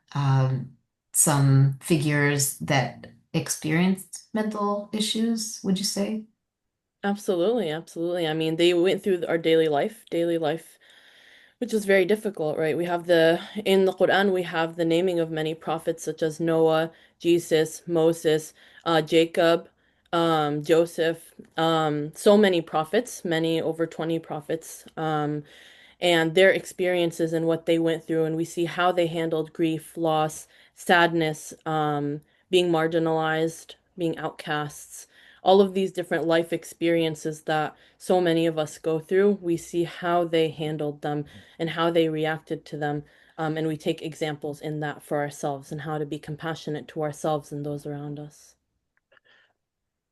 S3: some figures that experienced mental issues, would you say?
S5: Absolutely, absolutely. I mean, they went through our daily life, which is very difficult, right? We have in the Quran, we have the naming of many prophets such as Noah, Jesus, Moses, Jacob, Joseph, so many prophets, many over 20 prophets. And their experiences and what they went through, and we see how they handled grief, loss, sadness, being marginalized, being outcasts, all of these different life experiences that so many of us go through. We see how they handled them and how they reacted to them. And we take examples in that for ourselves and how to be compassionate to ourselves and those around us.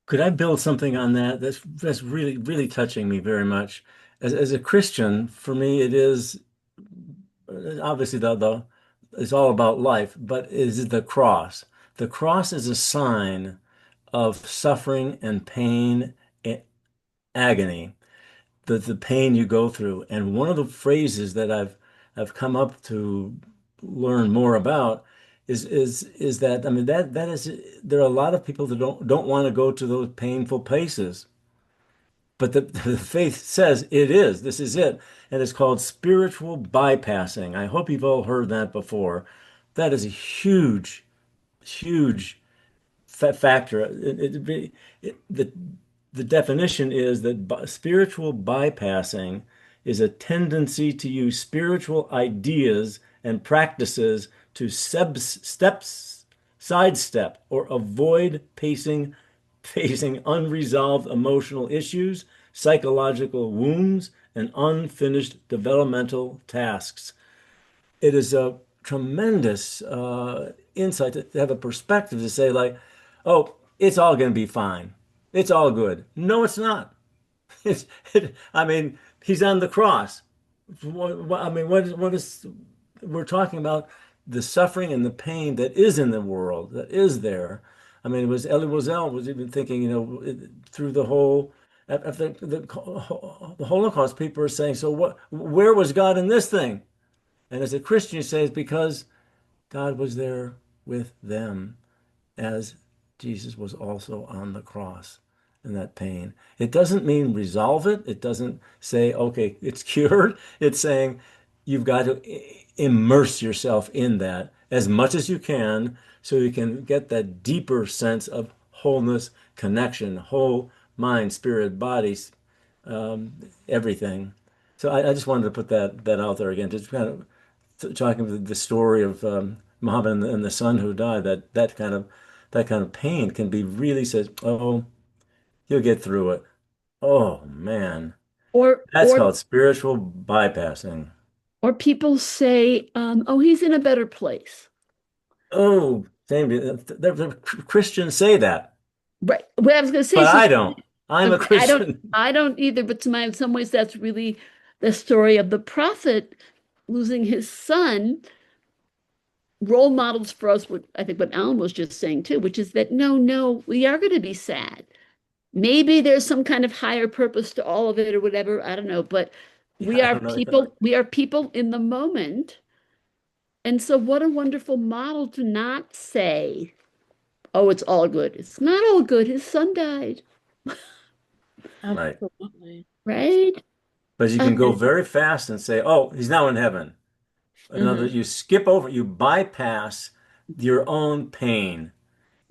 S2: Could I build something on that? That's really, really touching me very much. As a Christian, for me, it is obviously the it's all about life, but is the cross. The cross is a sign of suffering and pain and agony, the pain you go through. And one of the phrases that I've come up to learn more about is that I mean that is there are a lot of people that don't want to go to those painful places. But the faith says it is. This is it. And it's called spiritual bypassing. I hope you've all heard that before. That is a huge, huge factor. The definition is that spiritual bypassing is a tendency to use spiritual ideas and practices to sidestep or avoid facing unresolved emotional issues, psychological wounds, and unfinished developmental tasks. It is a tremendous insight to have a perspective to say, like, oh, it's all going to be fine. It's all good. No, it's not. It's, I mean, he's on the cross. I mean, what is, we're talking about the suffering and the pain that is in the world, that is there. I mean, it was Elie Wiesel was even thinking, through the whole, after the Holocaust, people are saying, so where was God in this thing? And as a Christian, you say it's because God was there with them as Jesus was also on the cross in that pain. It doesn't mean resolve it. It doesn't say, okay, it's cured. It's saying you've got to immerse yourself in that as much as you can so you can get that deeper sense of wholeness, connection, whole mind, spirit, body, everything. So I just wanted to put that out there again, just kind of talking about the story of Muhammad and the son who died, that kind of pain can be really says, oh, you'll get through it. Oh man,
S4: Or
S2: that's
S4: or
S2: called spiritual bypassing.
S4: or people say, oh, he's in a better place.
S2: Oh, same. The Christians say that,
S4: Right. What I was going to say,
S2: but
S4: so
S2: I don't. I'm a
S4: I don't
S2: Christian.
S4: I don't either, but in some ways that's really the story of the prophet losing his son, role models for us, what I think what Alan was just saying too, which is that no, we are going to be sad. Maybe there's some kind of higher purpose to all of it or whatever. I don't know, but
S2: Yeah, I don't know either.
S4: we are people in the moment. And so what a wonderful model to not say, oh, it's all good. It's not all good. His son died,
S2: Right.
S5: Absolutely.
S4: right?
S2: But you can go very fast and say, oh, he's now in heaven. In other
S5: Hmm.
S2: words, you skip over, you bypass your own pain.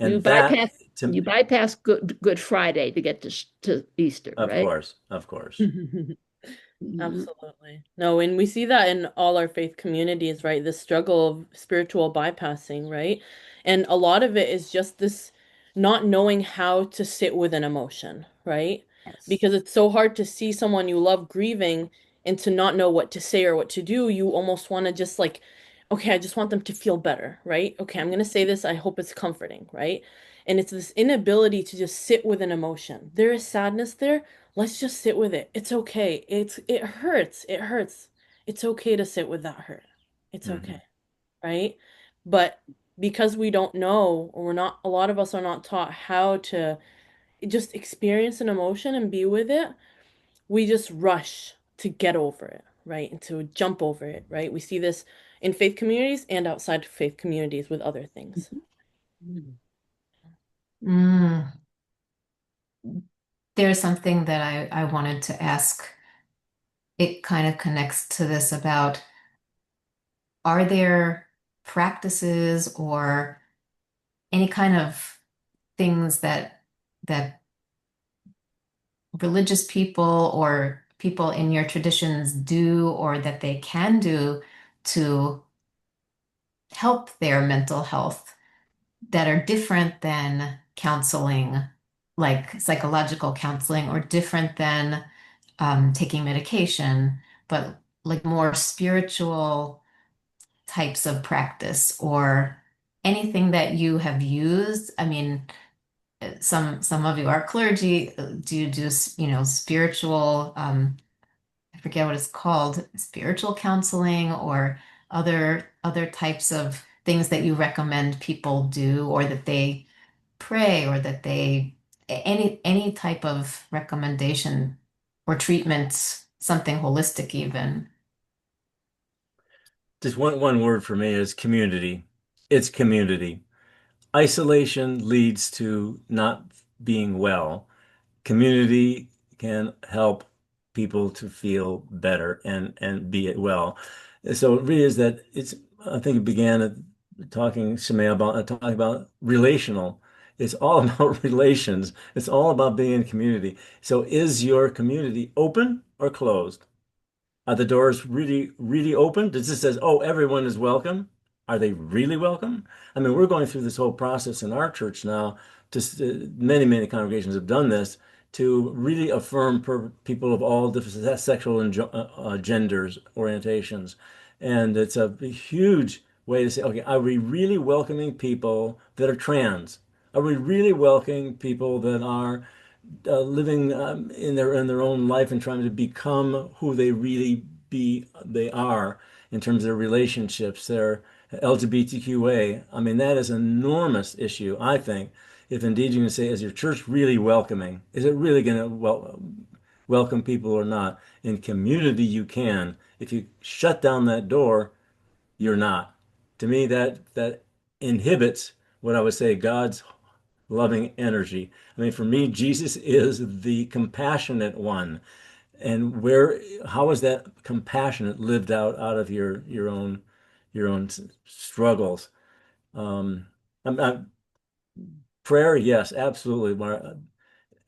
S4: You
S2: And that,
S4: bypass
S2: to,
S4: you bypass Good Friday to get to Easter,
S2: of
S4: right?
S2: course, of course.
S4: Mhm.
S5: Absolutely. No, and we see that in all our faith communities, right? This struggle of spiritual bypassing, right? And a lot of it is just this not knowing how to sit with an emotion, right?
S4: Yes.
S5: Because it's so hard to see someone you love grieving and to not know what to say or what to do. You almost want to just like, okay, I just want them to feel better, right? Okay, I'm going to say this. I hope it's comforting, right? And it's this inability to just sit with an emotion. There is sadness there. Let's just sit with it. It's okay. It hurts. It hurts. It's okay to sit with that hurt. It's
S2: Hmm.
S5: okay, right? But because we don't know, or we're not, a lot of us are not taught how to just experience an emotion and be with it, we just rush to get over it, right? And to jump over it, right? We see this in faith communities and outside faith communities with other things.
S4: Mhm.
S3: Mm. There's something that I wanted to ask. It kind of connects to this about, are there practices or any kind of things that religious people or people in your traditions do or that they can do to help their mental health that are different than counseling, like psychological counseling, or different than taking medication, but like more spiritual types of practice or anything that you have used? I mean, some of you are clergy. Do you do, spiritual, I forget what it's called, spiritual counseling or other types of things that you recommend people do or that they pray or that they any type of recommendation or treatment, something holistic even.
S2: Just one word for me is community. It's community. Isolation leads to not being well. Community can help people to feel better and be well. So it really is that it's, I think it began at talking, Shemay, about talking about relational. It's all about relations. It's all about being in community. So is your community open or closed? Are the doors really, really open? Does this says, oh, everyone is welcome? Are they really welcome? I mean, we're going through this whole process in our church now. Just many congregations have done this to really affirm people of all different sexual and genders, orientations. And it's a huge way to say, okay, are we really welcoming people that are trans? Are we really welcoming people that are living in their own life and trying to become who they are in terms of their relationships, their LGBTQA. I mean, that is an enormous issue, I think. If indeed you can say, is your church really welcoming? Is it really going to welcome people or not? In community, you can. If you shut down that door, you're not. To me, that inhibits what I would say God's loving energy. I mean, for me, Jesus is the compassionate one. And how is that compassionate lived out of your own struggles? Um, I'm, prayer, yes, absolutely.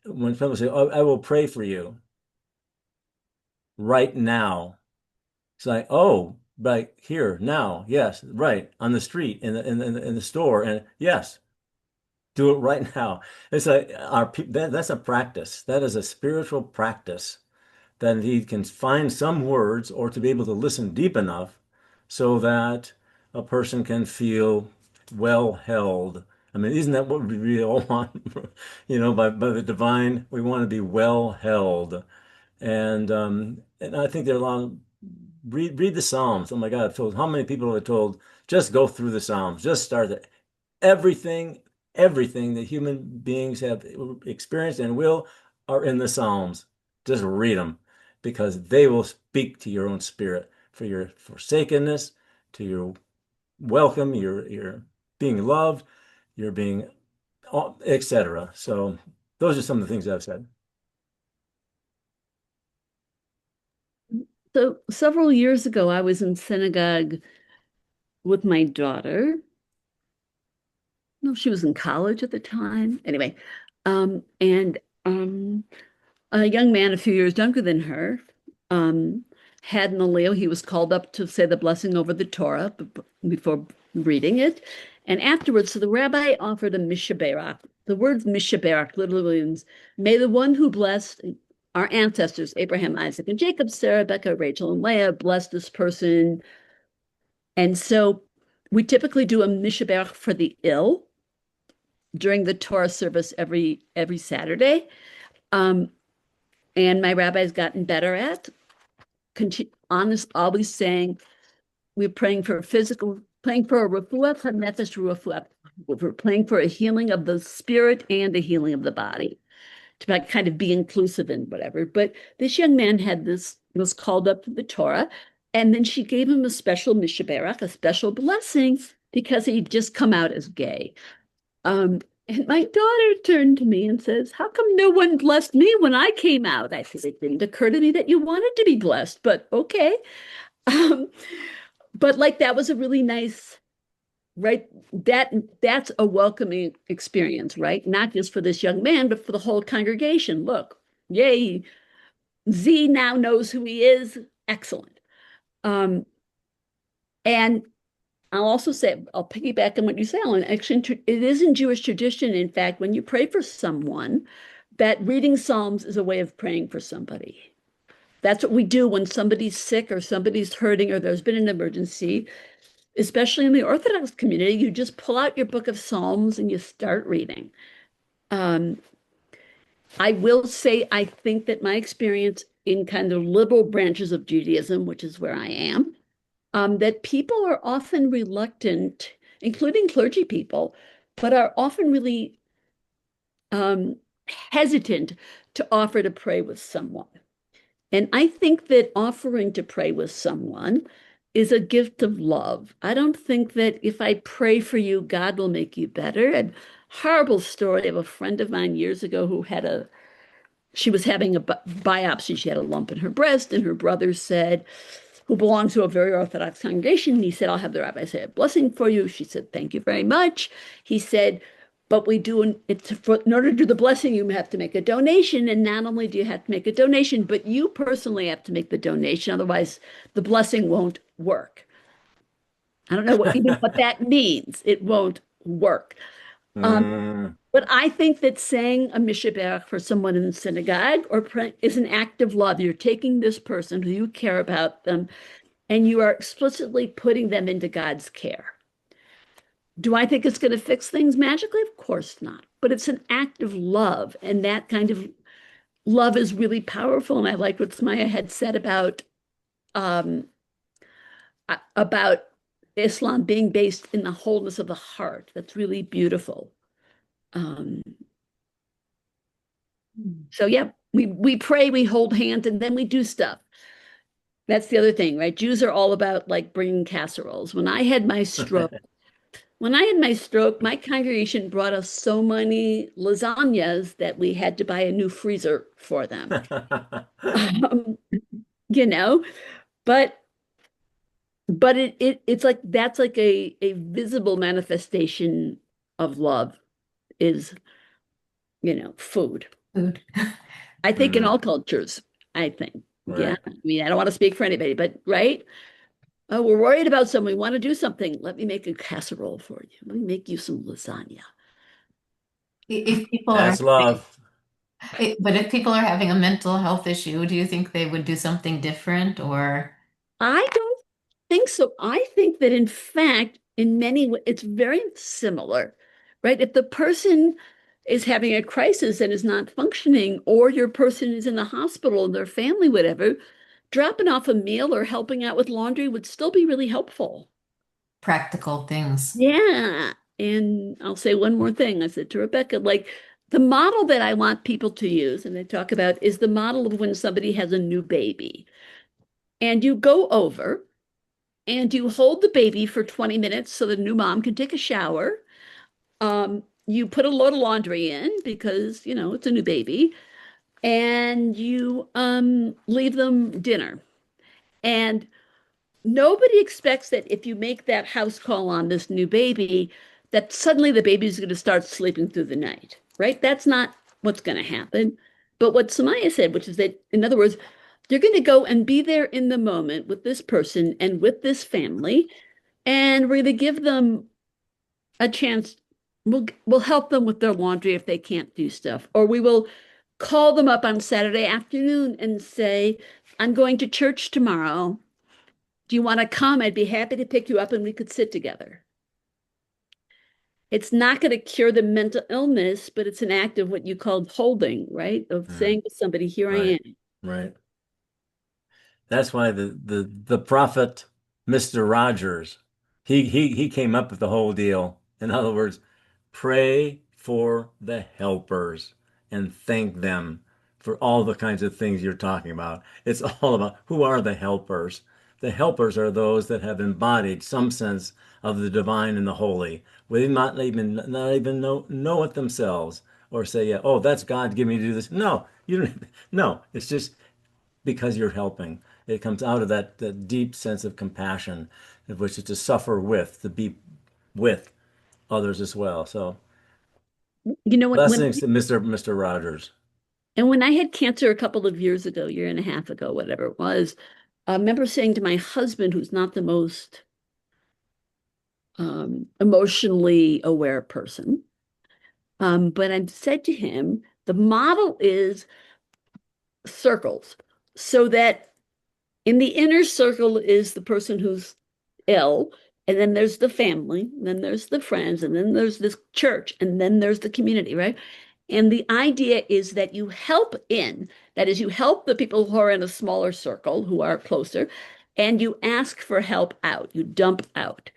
S2: When people say, "Oh, I will pray for you right now," it's like, "Oh, right here now, yes, right on the street, in the store, and yes." Do it right now. It's that's a practice. That is a spiritual practice that he can find some words or to be able to listen deep enough so that a person can feel well held. I mean, isn't that what we really all want? By the divine, we want to be well held. And I think they're long. Read the Psalms. Oh my God, I've told how many people have told just go through the Psalms, just start it. Everything, everything that human beings have experienced and will are in the Psalms. Just read them because they will speak to your own spirit for your forsakenness, to your welcome, your being loved, your being, etc. So those are some of the things I've said.
S4: So several years ago, I was in synagogue with my daughter. No, she was in college at the time. Anyway, and a young man a few years younger than her um, had an allele. He was called up to say the blessing over the Torah before reading it. And afterwards, so the rabbi offered a mishaberach. The word mishaberach literally means, may the one who blessed our ancestors, Abraham, Isaac, and Jacob, Sarah, Rebecca, Rachel, and Leah, bless this person. And so we typically do a mishaberach for the ill during the Torah service every Saturday. And my rabbi's gotten better at honest, always saying we're praying for physical, praying for a refuah, nefesh refuah. We're praying for a healing of the spirit and a healing of the body, to kind of be inclusive and whatever. But this young man was called up to the Torah, and then she gave him a special mishaberach, a special blessing, because he'd just come out as gay. And my daughter turned to me and says, how come no one blessed me when I came out? I said, it didn't occur to me that you wanted to be blessed, but okay. But like that was a really nice, right? That's a welcoming experience, right? Not just for this young man, but for the whole congregation. Look, yay, Z now knows who he is. Excellent. And I'll also say, I'll piggyback on what you say, Alan. Actually, it is in Jewish tradition, in fact, when you pray for someone, that reading Psalms is a way of praying for somebody. That's what we do when somebody's sick or somebody's hurting or there's been an emergency, especially in the Orthodox community. You just pull out your book of Psalms and you start reading. I will say, I think that my experience in kind of liberal branches of Judaism, which is where I am, that people are often reluctant, including clergy people, but are often really hesitant to offer to pray with someone. And I think that offering to pray with someone is a gift of love. I don't think that if I pray for you, God will make you better. A horrible story of a friend of mine years ago who she was having a biopsy. She had a lump in her breast, and her brother said, who belongs to a very Orthodox congregation, he said, I'll have the rabbi say a blessing for you. She said, thank you very much. He said, but in order to do the blessing, you have to make a donation. And not only do you have to make a donation, but you personally have to make the donation. Otherwise, the blessing won't work. I don't know what that means. It won't work. But I think that saying a mishaberach for someone in the synagogue is an act of love. You're taking this person who you care about them, and you are explicitly putting them into God's care. Do I think it's going to fix things magically? Of course not. But it's an act of love, and that kind of love is really powerful. And I like what Sumayyah had said about Islam being based in the wholeness of the heart. That's really beautiful. So yeah, we pray, we hold hands, and then we do stuff. That's the other thing, right? Jews are all about like bringing casseroles. When I had my stroke, my congregation brought us so many lasagnas that we had to buy a new freezer for them. You know, but it's like that's like a visible manifestation of love is, food.
S3: Food.
S4: I think in all cultures, I think.
S2: Right.
S4: Yeah. I mean, I don't want to speak for anybody, but right? Oh, we're worried about something. We want to do something. Let me make a casserole for you. Let me make you some lasagna.
S3: If people
S2: That's love.
S3: but if people are having a mental health issue, do you think they would do something different or?
S4: I don't think so. I think that in fact, in many ways, it's very similar, right? If the person is having a crisis and is not functioning, or your person is in the hospital and their family, whatever, dropping off a meal or helping out with laundry would still be really helpful.
S3: Practical things.
S4: Yeah. And I'll say one more thing. I said to Rebecca, like the model that I want people to use, and they talk about, is the model of when somebody has a new baby. And you go over and you hold the baby for 20 minutes so the new mom can take a shower. You put a load of laundry in because, it's a new baby, and you leave them dinner. And nobody expects that if you make that house call on this new baby, that suddenly the baby's going to start sleeping through the night, right? That's not what's going to happen. But what Sumayyah said, which is that, in other words, you're going to go and be there in the moment with this person and with this family, and we're going to give them a chance. We'll help them with their laundry if they can't do stuff, or we will call them up on Saturday afternoon and say, I'm going to church tomorrow. Do you want to come? I'd be happy to pick you up and we could sit together. It's not going to cure the mental illness, but it's an act of what you called holding, right? Of saying to somebody, here I
S2: Right.
S4: am.
S2: Right. That's why the prophet Mr. Rogers, he came up with the whole deal. In other words, pray for the helpers and thank them for all the kinds of things you're talking about. It's all about who are the helpers. The helpers are those that have embodied some sense of the divine and the holy. We not even know it themselves or say, yeah, oh, that's God, give me to do this. No, you don't. No, it's just because you're helping. It comes out of that deep sense of compassion, of which is to suffer with, to be with others as well. So
S4: You know,
S2: blessings to Mr. Rogers.
S4: when I had cancer a couple of years ago, year and a half ago, whatever it was, I remember saying to my husband, who's not the most emotionally aware person, but I said to him, the model is circles, so that in the inner circle is the person who's ill, and then there's the family, and then there's the friends, and then there's this church, and then there's the community, right? And the idea is that you help in, that is, you help the people who are in a smaller circle, who are closer, and you ask for help out, you dump out,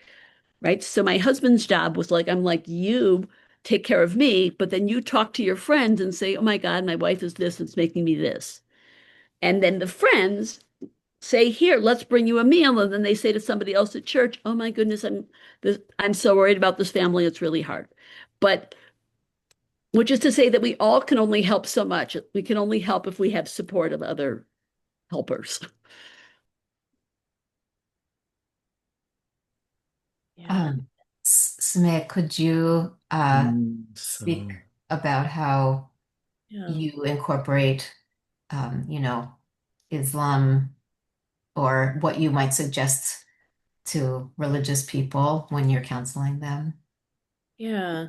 S4: right? So my husband's job was like, I'm like, you take care of me, but then you talk to your friends and say, oh my God, my wife is this, it's making me this. And then the friends say, here, let's bring you a meal. And then they say to somebody else at church, oh my goodness, I'm so worried about this family. It's really hard. But which is to say that we all can only help so much. We can only help if we have support of other helpers.
S5: Yeah.
S3: Smith, could you speak
S2: So
S3: about how
S5: Yeah.
S3: you incorporate, Islam, or what you might suggest to religious people when you're counseling them?
S5: Yeah.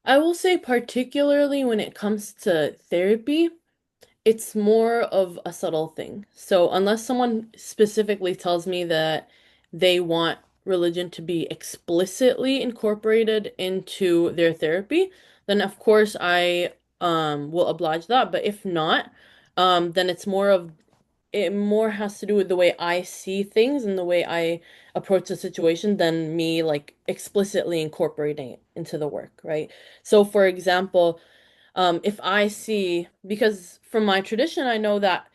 S5: I will say particularly when it comes to therapy, it's more of a subtle thing. So unless someone specifically tells me that they want religion to be explicitly incorporated into their therapy, then of course I will oblige that. But if not, then it more has to do with the way I see things and the way I approach the situation than me like explicitly incorporating it into the work, right? So for example, if I see, because from my tradition, I know that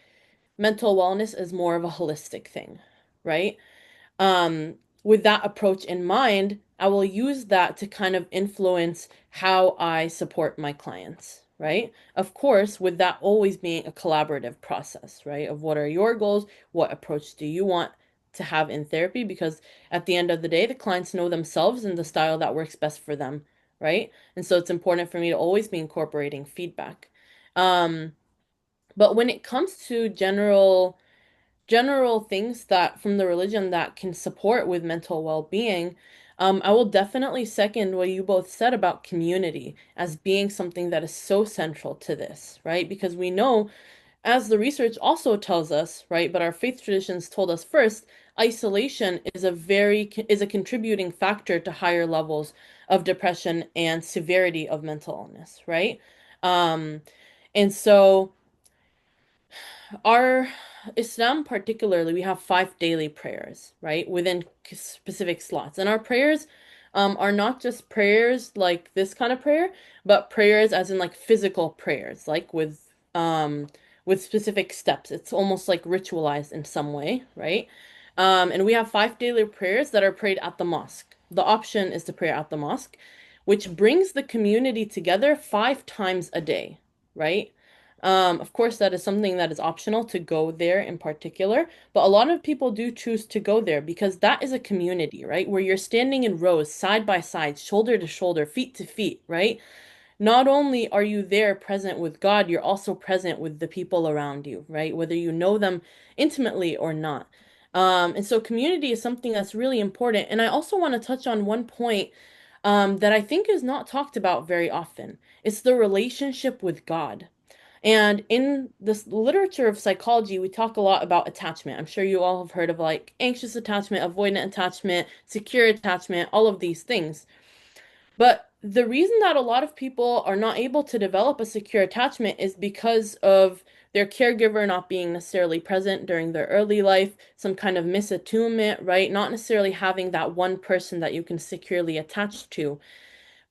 S5: mental wellness is more of a holistic thing, right? um, with that approach in mind, I will use that to kind of influence how I support my clients, right? Of course, with that always being a collaborative process, right? Of what are your goals? What approach do you want to have in therapy? Because at the end of the day, the clients know themselves and the style that works best for them, right? And so it's important for me to always be incorporating feedback. Um, but when it comes to general things that from the religion that can support with mental well-being, I will definitely second what you both said about community as being something that is so central to this, right? Because we know, as the research also tells us, right, but our faith traditions told us first, isolation is a contributing factor to higher levels of depression and severity of mental illness, right? Um, and so our Islam particularly, we have 5 daily prayers, right, within specific slots. And our prayers are not just prayers like this kind of prayer, but prayers as in like physical prayers, like with specific steps. It's almost like ritualized in some way, right? And we have 5 daily prayers that are prayed at the mosque. The option is to pray at the mosque, which brings the community together 5 times a day, right? Of course, that is something that is optional to go there in particular, but a lot of people do choose to go there because that is a community, right? Where you're standing in rows, side by side, shoulder to shoulder, feet to feet, right? Not only are you there present with God, you're also present with the people around you, right? Whether you know them intimately or not. And so community is something that's really important. And I also want to touch on one point that I think is not talked about very often. It's the relationship with God. And in this literature of psychology, we talk a lot about attachment. I'm sure you all have heard of like anxious attachment, avoidant attachment, secure attachment, all of these things. But the reason that a lot of people are not able to develop a secure attachment is because of their caregiver not being necessarily present during their early life, some kind of misattunement, right? Not necessarily having that one person that you can securely attach to.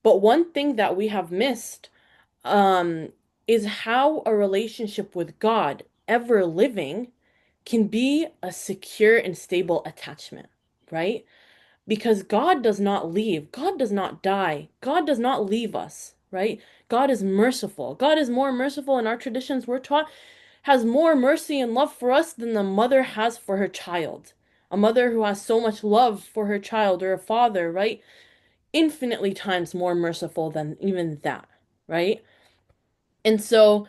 S5: But one thing that we have missed um, is how a relationship with God, ever living, can be a secure and stable attachment, right? Because God does not leave, God does not die, God does not leave us, right? God is merciful. God is more merciful in our traditions, we're taught, has more mercy and love for us than the mother has for her child. A mother who has so much love for her child, or a father, right? Infinitely times more merciful than even that, right? And so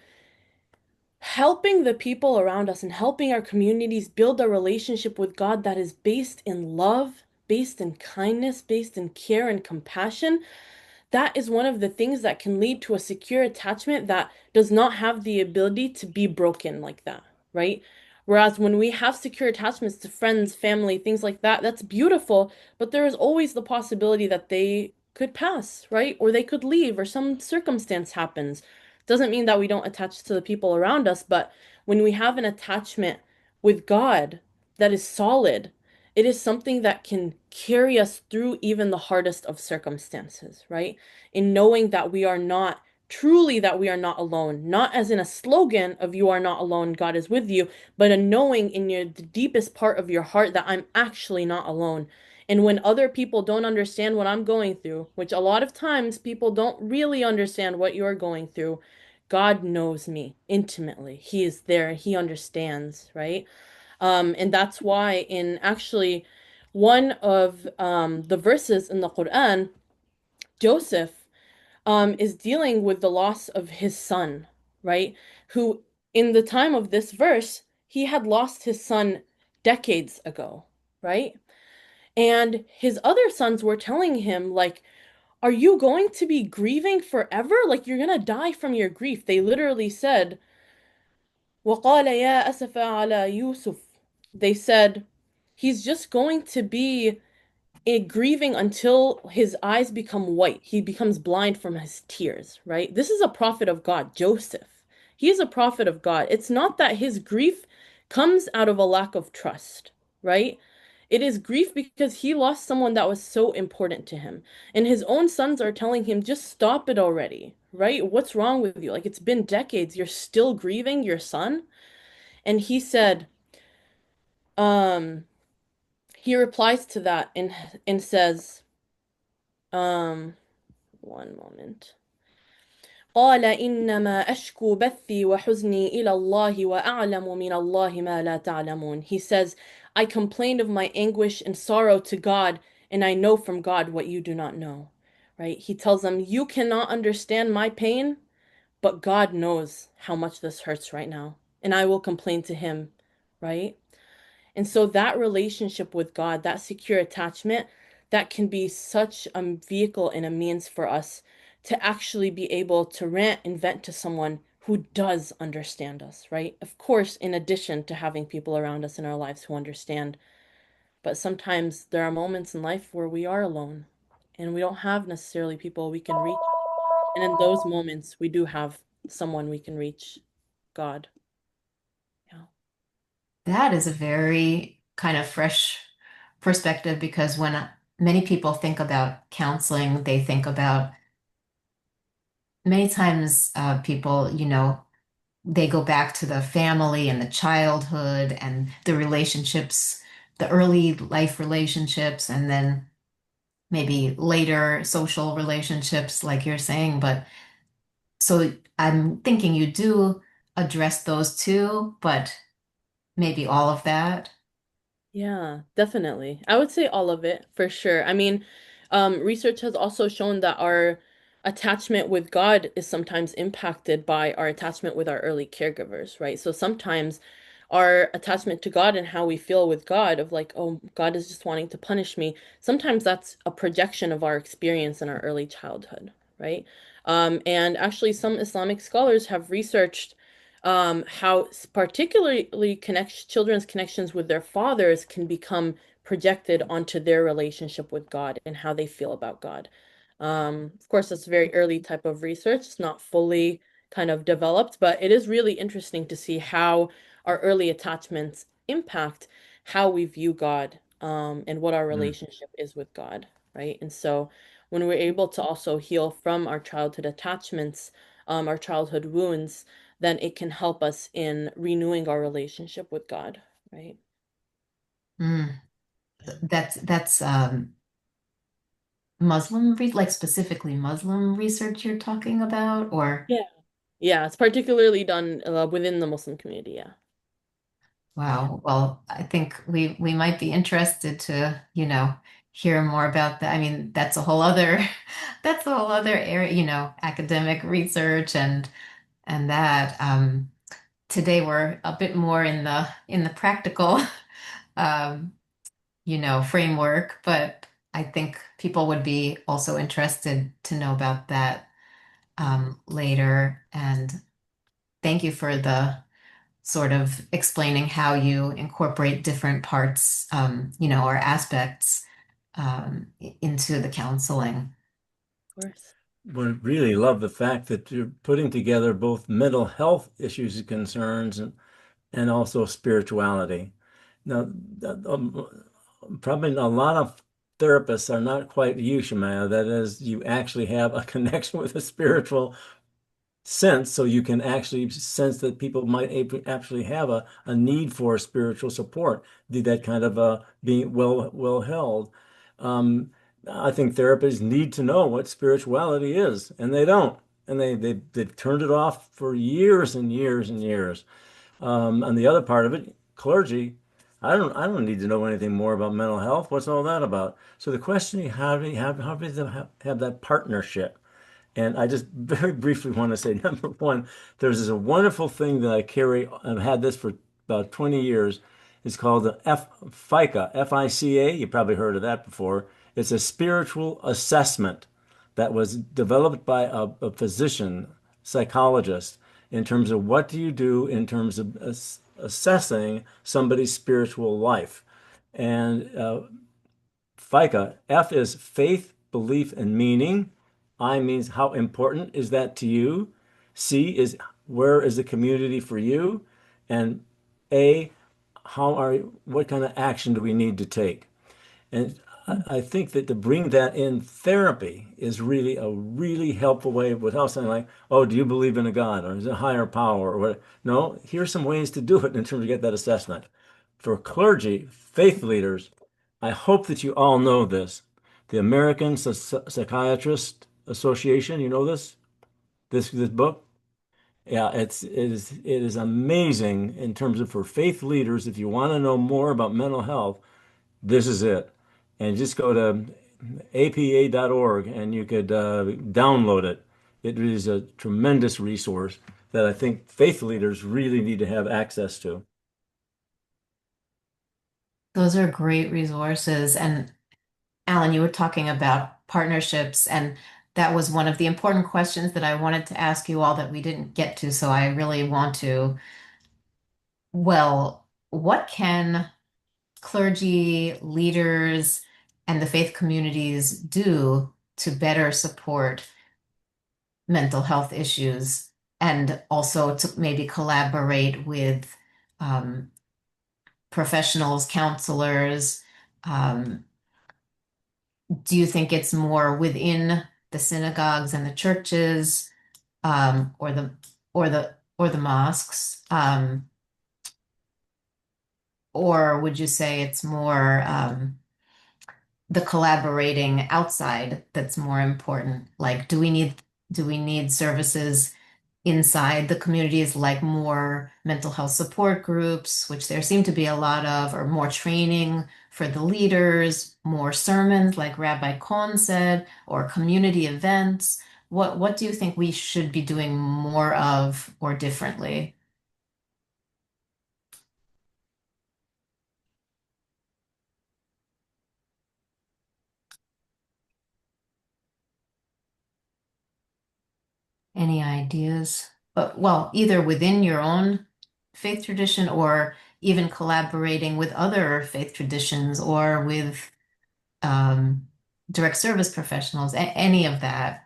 S5: helping the people around us and helping our communities build a relationship with God that is based in love, based in kindness, based in care and compassion, that is one of the things that can lead to a secure attachment that does not have the ability to be broken like that, right? Whereas when we have secure attachments to friends, family, things like that, that's beautiful, but there is always the possibility that they could pass, right? Or they could leave, or some circumstance happens. Doesn't mean that we don't attach to the people around us, but when we have an attachment with God that is solid, it is something that can carry us through even the hardest of circumstances, right? In knowing that we are not, truly that we are not alone, not as in a slogan of you are not alone, God is with you, but a knowing in the deepest part of your heart that I'm actually not alone. And when other people don't understand what I'm going through, which a lot of times people don't really understand what you're going through, God knows me intimately. He is there. He understands, right? And that's why in actually one of the verses in the Quran, Joseph is dealing with the loss of his son, right? Who, in the time of this verse, he had lost his son decades ago, right? And his other sons were telling him, like, are you going to be grieving forever? Like, you're gonna die from your grief. They literally said, وَقَالَ يَا أَسَفَ عَلَى يُوسُف. They said, he's just going to be grieving until his eyes become white. He becomes blind from his tears, right? This is a prophet of God, Joseph. He is a prophet of God. It's not that his grief comes out of a lack of trust, right? It is grief because he lost someone that was so important to him. And his own sons are telling him, just stop it already, right? What's wrong with you? Like, it's been decades. You're still grieving your son? And he said, um, he replies to that and says, one moment. قال إنما أشكو بثي وحزني إلى الله وأعلم من الله ما لا تعلمون. He says, I complain of my anguish and sorrow to God, and I know from God what you do not know. Right? He tells them, you cannot understand my pain, but God knows how much this hurts right now, and I will complain to him, right? And so that relationship with God, that secure attachment, that can be such a vehicle and a means for us to actually be able to rant and vent to someone who does understand us, right? Of course, in addition to having people around us in our lives who understand. But sometimes there are moments in life where we are alone and we don't have necessarily people we can reach. And in those moments, we do have someone we can reach, God. Yeah.
S3: That is a very kind of fresh perspective because when many people think about counseling, they think about many times people, they go back to the family and the childhood and the relationships, the early life relationships, and then maybe later social relationships, like you're saying. But so I'm thinking you do address those too, but maybe all of that.
S5: Yeah, definitely. I would say all of it for sure. I mean, research has also shown that our attachment with God is sometimes impacted by our attachment with our early caregivers, right? So sometimes our attachment to God and how we feel with God, of like, oh, God is just wanting to punish me, sometimes that's a projection of our experience in our early childhood, right? And actually, some Islamic scholars have researched how particularly children's connections with their fathers can become projected onto their relationship with God and how they feel about God. Of course, that's a very early type of research. It's not fully kind of developed, but it is really interesting to see how our early attachments impact how we view God, and what our
S2: Mm.
S5: relationship is with God, right? And so when we're able to also heal from our childhood attachments, our childhood wounds, then it can help us in renewing our relationship with God, right?
S3: Mm.
S5: Yeah.
S3: That's like specifically Muslim research you're talking about, or
S5: Yeah. Yeah, it's particularly done within the Muslim community, yeah. Yeah.
S3: wow. Well, I think we might be interested to, hear more about that. I mean, that's a whole other that's a whole other area, academic research and that. Today we're a bit more in the practical um, framework, but I think people would be also interested to know about that later. And thank you for the sort of explaining how you incorporate different parts, or aspects into the counseling.
S5: Of course.
S2: Would really love the fact that you're putting together both mental health issues and concerns and also spirituality. Now, probably a lot of therapists are not quite you, Shemaya. That is, you actually have a connection with a spiritual sense, so you can actually sense that people might actually have a need for spiritual support, that kind of being well held. Um, I think therapists need to know what spirituality is, and they don't. And they've turned it off for years and years and years. And the other part of it, clergy, I don't need to know anything more about mental health. What's all that about? So the question is, how do you have that partnership? And I just very briefly want to say, number one, there's this wonderful thing that I carry. I've had this for about 20 years. It's called the FICA, F-I-C-A. You probably heard of that before. It's a spiritual assessment that was developed by a physician, psychologist, in terms of what do you do in terms of assessing somebody's spiritual life. And FICA, F is faith, belief, and meaning. I means how important is that to you? C is where is the community for you? And A, what kind of action do we need to take? And I think that to bring that in therapy is really a really helpful way without saying like, oh, do you believe in a God or is it a higher power or what? No, here's some ways to do it in terms of get that assessment. For clergy, faith leaders, I hope that you all know this. The American Psychiatrist Association, you know this book? Yeah, it is amazing in terms of for faith leaders. If you want to know more about mental health, this is it. And just go to apa.org and you could download it. It is a tremendous resource that I think faith leaders really need to have access to.
S3: Those are great resources. And Alan, you were talking about partnerships, and that was one of the important questions that I wanted to ask you all that we didn't get to. So I really want to. Well, what can clergy, leaders, and the faith communities do to better support mental health issues and also to maybe collaborate with um, professionals, counselors? Um, do you think it's more within the synagogues and the churches, or the mosques, or would you say it's more the collaborating outside that's more important? Like, do we need services inside the communities, like more mental health support groups, which there seem to be a lot of, or more training for the leaders, more sermons, like Rabbi Cohen said, or community events? What do you think we should be doing more of or differently? Any ideas? But well, either within your own faith tradition or even collaborating with other faith traditions or with um, direct service professionals, any of that.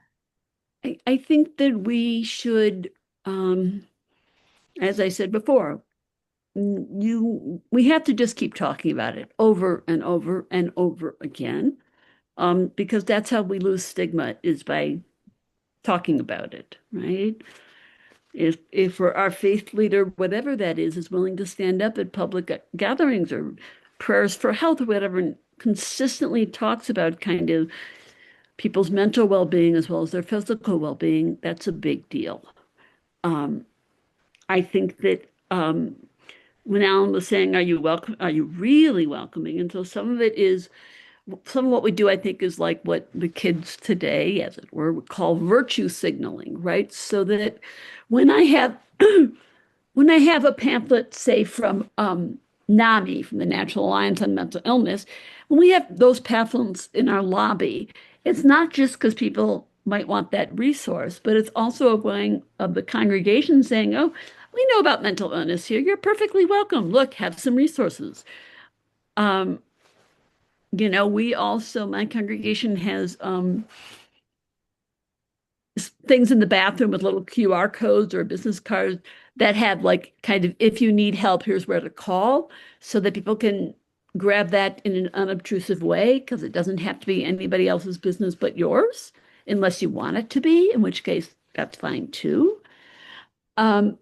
S4: I think that we should, as I said before, we have to just keep talking about it over and over and over again, because that's how we lose stigma, is by talking about it, right? If our faith leader, whatever that is willing to stand up at public gatherings or prayers for health or whatever, and consistently talks about kind of people's mental well-being as well as their physical well-being, that's a big deal. I think that when Alan was saying, "Are you welcome? Are you really welcoming?" And so some of what we do, I think, is like what the kids today, as it were, would call virtue signaling, right? So that when I have when I have a pamphlet, say from NAMI, from the National Alliance on Mental Illness, when we have those pamphlets in our lobby, it's not just because people might want that resource, but it's also a way of the congregation saying, "Oh, we know about mental illness here. You're perfectly welcome. Look, have some resources." Um, we also, my congregation has things in the bathroom with little QR codes or business cards that have like kind of, if you need help, here's where to call, so that people can grab that in an unobtrusive way, because it doesn't have to be anybody else's business but yours, unless you want it to be, in which case that's fine too. Um,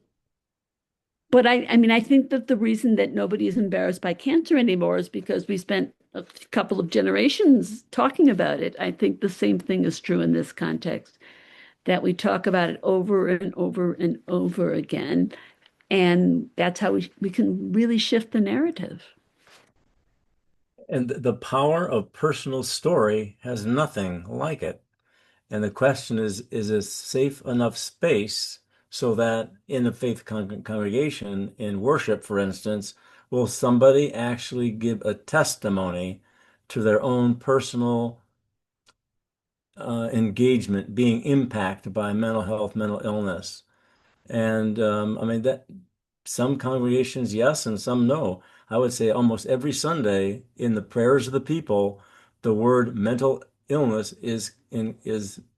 S4: but I mean, I think that the reason that nobody is embarrassed by cancer anymore is because we spent a couple of generations talking about it. I think the same thing is true in this context, that we talk about it over and over and over again. And that's how we can really shift the narrative.
S2: And the power of personal story has nothing like it. And the question is a safe enough space so that in the faith congregation, in worship, for instance, will somebody actually give a testimony to their own personal engagement being impacted by mental health, mental illness? And I mean that some congregations, yes, and some no. I would say almost every Sunday in the prayers of the people, the word mental illness is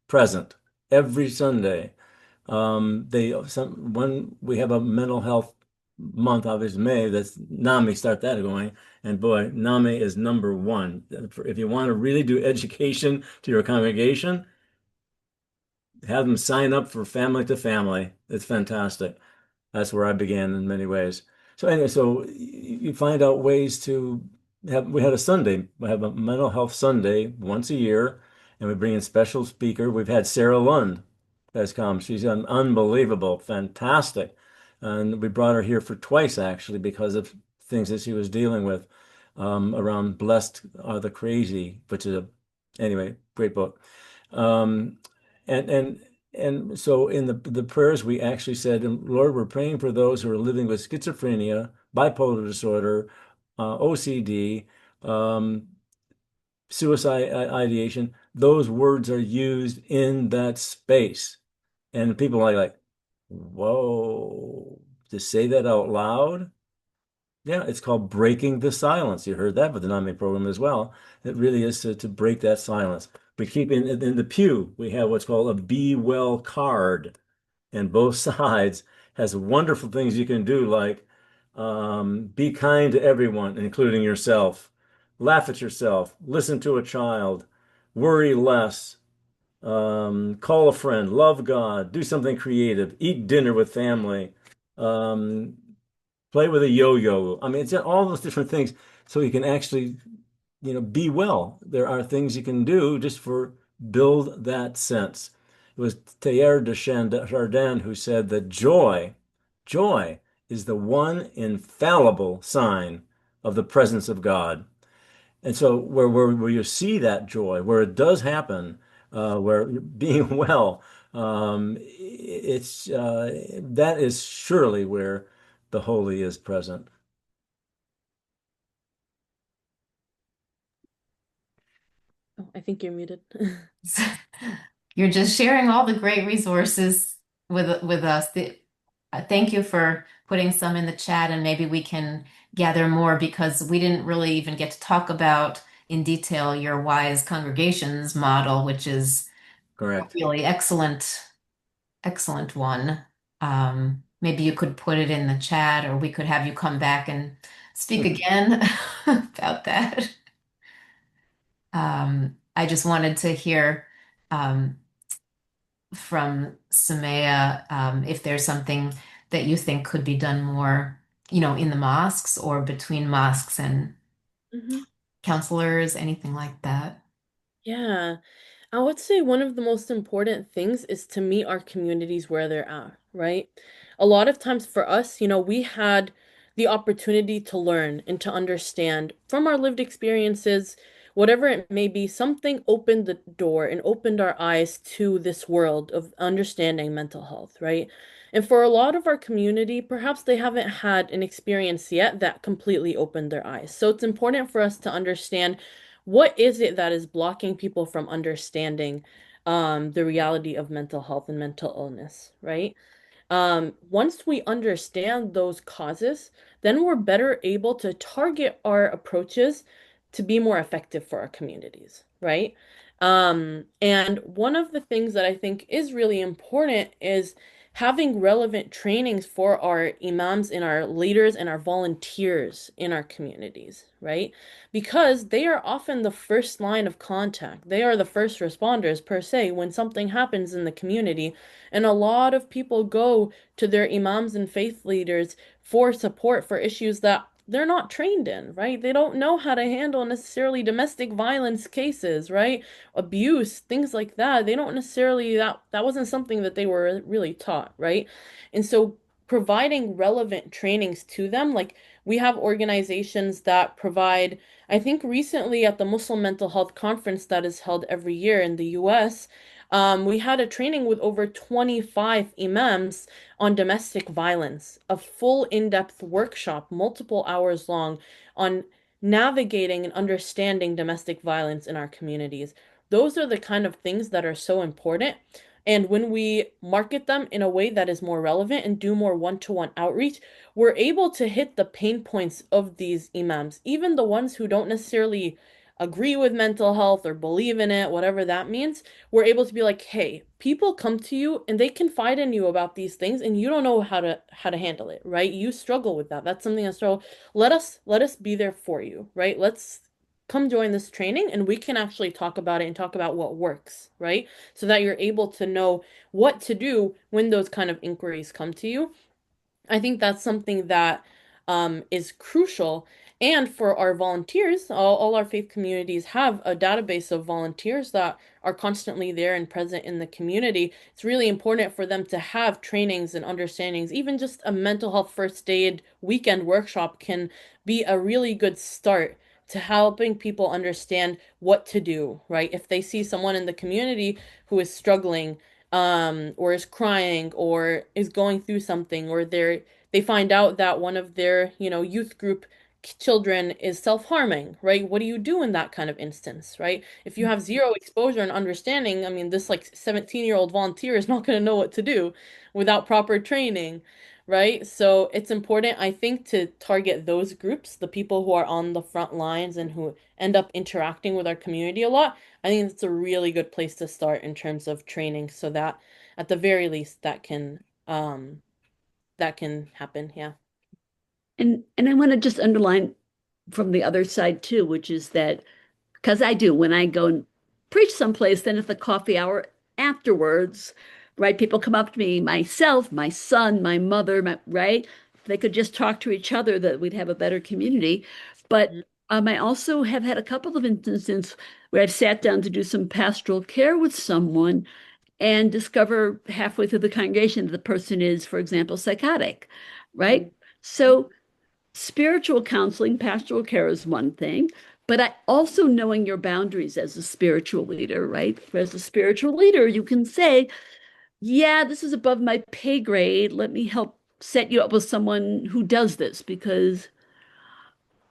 S2: present every Sunday. When we have a mental health month, obviously May, that's NAMI, start that going. And boy, NAMI is number one. If you want to really do education to your congregation, have them sign up for Family to Family. It's fantastic. That's where I began in many ways. So anyway, so you find out ways to have. We had a Sunday. We have a mental health Sunday once a year, and we bring in special speaker. We've had Sarah Lund has come. She's unbelievable, fantastic, and we brought her here for twice actually because of things that she was dealing with around "Blessed Are the Crazy," which is anyway, great book. Um, and and so in the prayers, we actually said, Lord, we're praying for those who are living with schizophrenia, bipolar disorder, OCD, suicide ideation. Those words are used in that space. And people are like, whoa, to say that out loud? Yeah, it's called breaking the silence. You heard that with the 9-minute program as well. It really is to break that silence. We keep in the pew, we have what's called a Be Well card, and both sides has wonderful things you can do, like be kind to everyone, including yourself, laugh at yourself, listen to a child, worry less, call a friend, love God, do something creative, eat dinner with family, um, play with a yo-yo. I mean, it's all those different things so you can actually, be well. There are things you can do just for build that sense. It was Teilhard de Chardin who said that joy is the one infallible sign of the presence of God. And so where you see that joy, where it does happen, where being well, it's that is surely where the holy is present.
S5: Oh, I think you're muted.
S3: You're just sharing all the great resources with us. Thank you for putting some in the chat, and maybe we can gather more because we didn't really even get to talk about in detail your wise congregations model, which is a
S2: Correct.
S3: really excellent one. Maybe you could put it in the chat, or we could have you come back and speak again about that. I just wanted to hear um, from Sumayyah if there's something that you think could be done more, in the mosques or between mosques and
S5: Mhm.
S3: counselors, anything like that.
S5: Yeah. I would say one of the most important things is to meet our communities where they're at, right? A lot of times for us, we had the opportunity to learn and to understand from our lived experiences, whatever it may be, something opened the door and opened our eyes to this world of understanding mental health, right? And for a lot of our community, perhaps they haven't had an experience yet that completely opened their eyes. So it's important for us to understand what is it that is blocking people from understanding the reality of mental health and mental illness, right? Once we understand those causes, then we're better able to target our approaches to be more effective for our communities, right? And one of the things that I think is really important is having relevant trainings for our imams and our leaders and our volunteers in our communities, right? Because they are often the first line of contact. They are the first responders, per se, when something happens in the community. And a lot of people go to their imams and faith leaders for support for issues that they're not trained in, right? They don't know how to handle necessarily domestic violence cases, right? Abuse, things like that. They don't necessarily that wasn't something that they were really taught, right? And so providing relevant trainings to them, like we have organizations that provide, I think recently at the Muslim Mental Health Conference that is held every year in the US, we had a training with over 25 imams on domestic violence, a full in-depth workshop, multiple hours long, on navigating and understanding domestic violence in our communities. Those are the kind of things that are so important. And when we market them in a way that is more relevant and do more one-to-one outreach, we're able to hit the pain points of these imams, even the ones who don't necessarily agree with mental health or believe in it, whatever that means. We're able to be like, hey, people come to you and they confide in you about these things and you don't know how to handle it, right? You struggle with that. That's something that's so let us be there for you, right? Let's come join this training and we can actually talk about it and talk about what works, right? So that you're able to know what to do when those kind of inquiries come to you. I think that's something that is crucial. And for our volunteers, all our faith communities have a database of volunteers that are constantly there and present in the community. It's really important for them to have trainings and understandings. Even just a mental health first aid weekend workshop can be a really good start to helping people understand what to do, right? If they see someone in the community who is struggling, or is crying or is going through something, or they find out that one of their, youth group children is self-harming, right? What do you do in that kind of instance, right? If you have zero exposure and understanding, I mean, this like 17-year-old volunteer is not going to know what to do without proper training. right? So it's important, I think, to target those groups, the people who are on the front lines and who end up interacting with our community a lot. I think it's a really good place to start in terms of training, so that at the very least that can happen. Yeah.
S4: And I want to just underline from the other side too, which is that because I do when I go and preach someplace, then at the coffee hour afterwards, right, people come up to me, myself, my son, my mother, right? They could just talk to each other that we'd have a better community. But I also have had a couple of instances where I've sat down to do some pastoral care with someone and discover halfway through the congregation that the person is, for example, psychotic, right? So spiritual counseling, pastoral care is one thing, but I also knowing your boundaries as a spiritual leader, right? As a spiritual leader, you can say, yeah, this is above my pay grade. Let me help set you up with someone who does this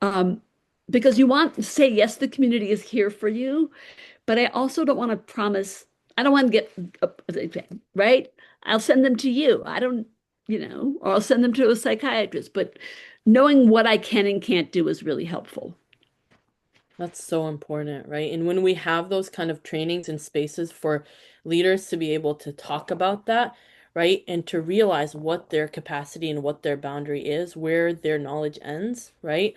S4: um, because you want to say, yes, the community is here for you, but I also don't want to promise, I don't want to get, right? I'll send them to you. I don't, or I'll send them to a psychiatrist, but knowing what I can and can't do is really helpful.
S5: That's so important, right? And when we have those kind of trainings and spaces for leaders to be able to talk about that, right? And to realize what their capacity and what their boundary is, where their knowledge ends, right?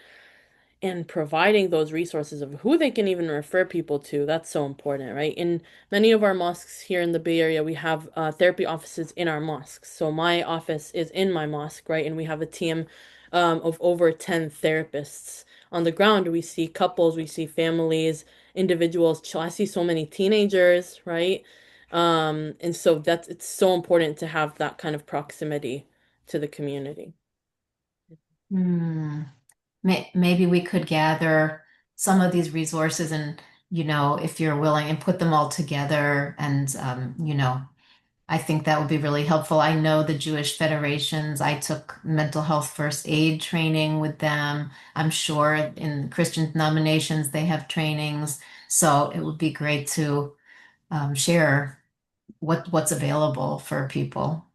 S5: And providing those resources of who they can even refer people to, that's so important, right? In many of our mosques here in the Bay Area, we have therapy offices in our mosques. So my office is in my mosque, right? And we have a team of over 10 therapists. On the ground, we see couples, we see families, individuals. I see so many teenagers, right? And so it's so important to have that kind of proximity to the community.
S3: Hmm. Maybe we could gather some of these resources and, if you're willing, and put them all together. And, I think that would be really helpful. I know the Jewish federations, I took mental health first aid training with them. I'm sure in Christian denominations, they have trainings. So it would be great to share what's available for people.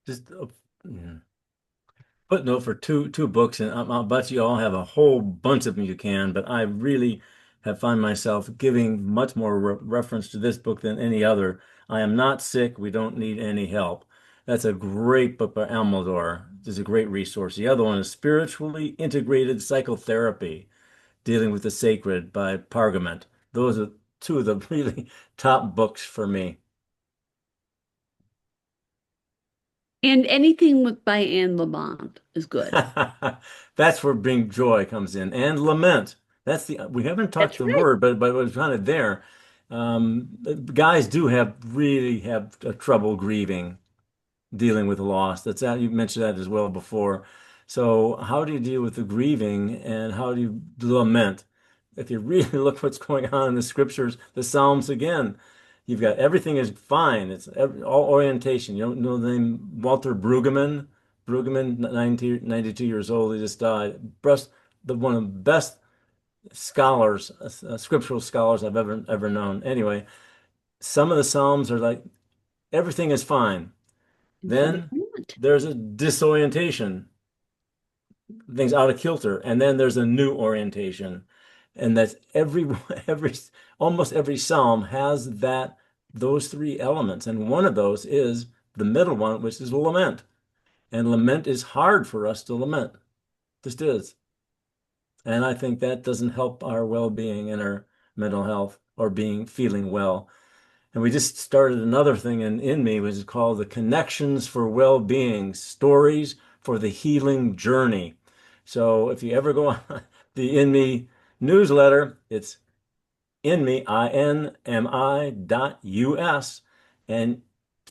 S2: Just footnote for two books, and I'll bet you all have a whole bunch of them you can, but I really have found myself giving much more reference to this book than any other. I Am Not Sick, We Don't Need Any Help. That's a great book by Almodóvar. It's a great resource. The other one is Spiritually Integrated Psychotherapy, Dealing with the Sacred by Pargament. Those are two of the really top books for me.
S4: And anything by Anne Lamont is good.
S2: That's where Bring Joy comes in, and lament. We haven't talked
S4: That's
S2: the
S4: right.
S2: word, but it was kind of there. Guys do really have trouble grieving, dealing with loss. That's that you mentioned that as well before. So how do you deal with the grieving, and how do you lament? If you really look what's going on in the scriptures, the Psalms again, you've got everything is fine. All orientation. You don't know the name Walter Brueggemann? Brueggemann, 92 years old, he just died. One of the best scholars, scriptural scholars I've ever known. Anyway, some of the Psalms are like everything is fine. Then there's a disorientation, things out of kilter, and then there's a new orientation, and that's every almost every psalm has those three elements, and one of those is the middle one, which is lament, and lament is hard for us to lament, just is, and I think that doesn't help our well-being and our mental health or feeling well. And we just started another thing in me, which is called the Connections for Well-Being, Stories for the Healing Journey. So if you ever go on the In Me newsletter, it's INMI, INMI.us. And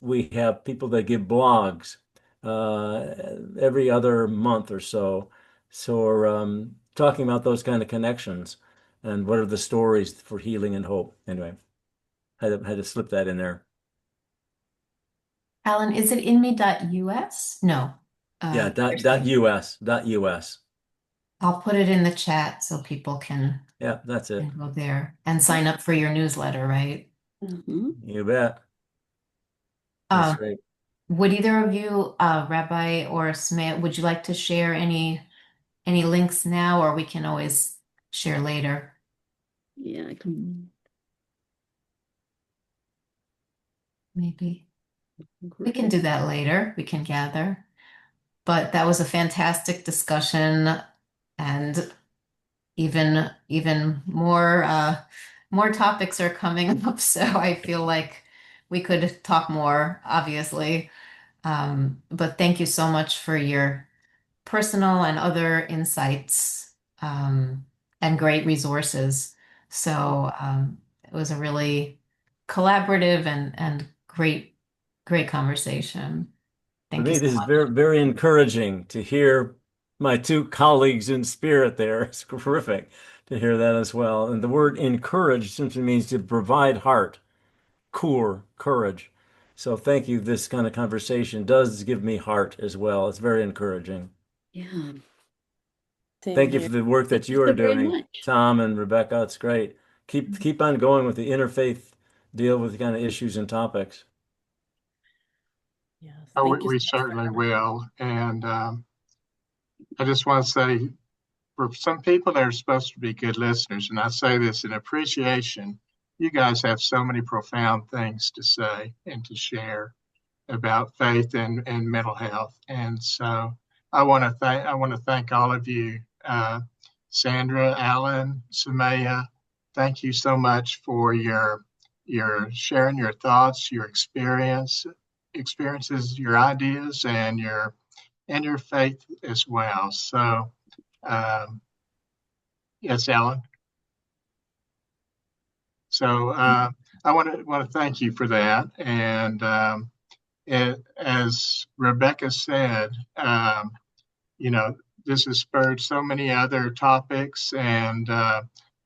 S2: we have people that give blogs every other month or so. So we're talking about those kind of connections and what are the stories for healing and hope. Anyway. Had to slip that in there.
S3: Alan, is it inme.us? No.
S2: Yeah, .us.
S3: I'll put it in the chat so people can
S2: Yeah, that's it.
S3: go there and sign up for your newsletter, right?
S4: Mm-hmm.
S2: You bet. That's
S3: Um,
S2: great.
S3: would either of you, Rabbi or Smith, would you like to share any links now, or we can always share later?
S4: Yeah, I can.
S3: Maybe we can do that later. We can gather. But that was a fantastic discussion, and even more topics are coming up. So I feel like we could talk more, obviously. But thank you so much for your personal and other insights, and great resources. So it was a really collaborative and great conversation.
S2: For
S3: Thank you
S2: me,
S3: so
S2: this is
S3: much.
S2: very, very encouraging to hear my two colleagues in spirit there. It's terrific to hear that as well. And the word encourage simply means to provide heart, courage. So thank you. This kind of conversation does give me heart as well. It's very encouraging.
S4: Yeah.
S5: Same
S2: Thank you
S5: here.
S2: for the work
S4: Thank
S2: that
S4: you
S2: you are
S4: so very
S2: doing,
S4: much.
S2: Tom and Rebecca. It's great. Keep on going with the interfaith deal with the kind of issues and topics.
S5: Yes,
S1: Oh,
S5: thank you so
S1: we
S5: much for
S1: certainly
S5: having me.
S1: will. And I just want to say, for some people that are supposed to be good listeners, and I say this in appreciation, you guys have so many profound things to say and to share about faith and mental health. And so I want to thank all of you, Sandra, Alan, Sumayyah. Thank you so much for your sharing your thoughts, your experiences, your ideas, and your faith as well. So um, yes, Alan. So I want to thank you for that. And as Rebecca said, you know, this has spurred so many other topics and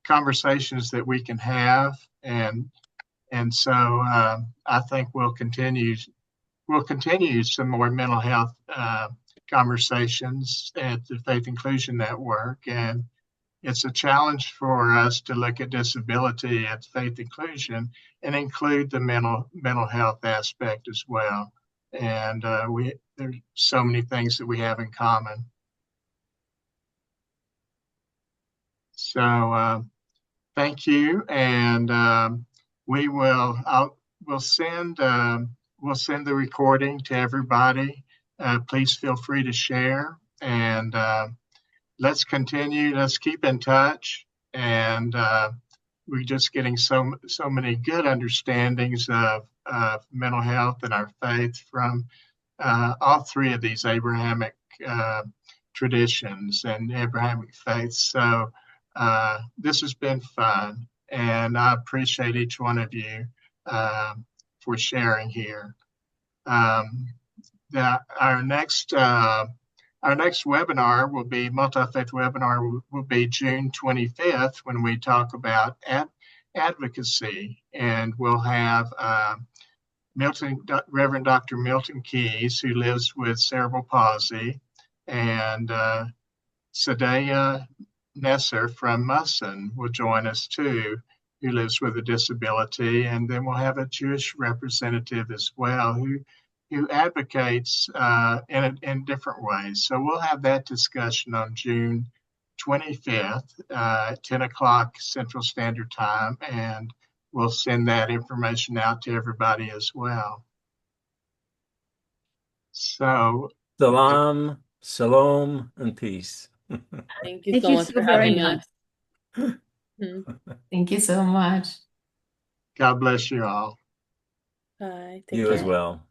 S1: conversations that we can have, and so I think we'll continue some more mental health conversations at the Faith Inclusion Network, and it's a challenge for us to look at disability at faith inclusion and include the mental health aspect as well. And there's so many things that we have in common. So thank you, and we will we'll send we'll send the recording to everybody. Please feel free to share, and let's continue. Let's keep in touch, and we're just getting so many good understandings of mental health and our faith from all three of these Abrahamic uh, traditions and Abrahamic faiths. So this has been fun, and I appreciate each one of you uh, for sharing here. Um, our next webinar will be multi-faith webinar will be June 25th when we talk about advocacy, and we'll have Reverend Dr. Milton Keyes, who lives with cerebral palsy, and Sadaya Nesser from Musson will join us too, who lives with a disability. And then we'll have a Jewish representative as well who advocates in different ways. So we'll have that discussion on June 25th at 10 o'clock Central Standard Time. And we'll send that information out to everybody as well. So,
S2: Salam, shalom, and peace.
S5: Thank you
S4: Thank
S5: so
S4: you
S5: much
S4: so
S5: for
S4: very
S5: having
S4: much.
S5: us. Mhm.
S3: Thank you so much.
S1: God bless you all.
S5: Bye. Take
S2: You as
S5: care.
S2: well.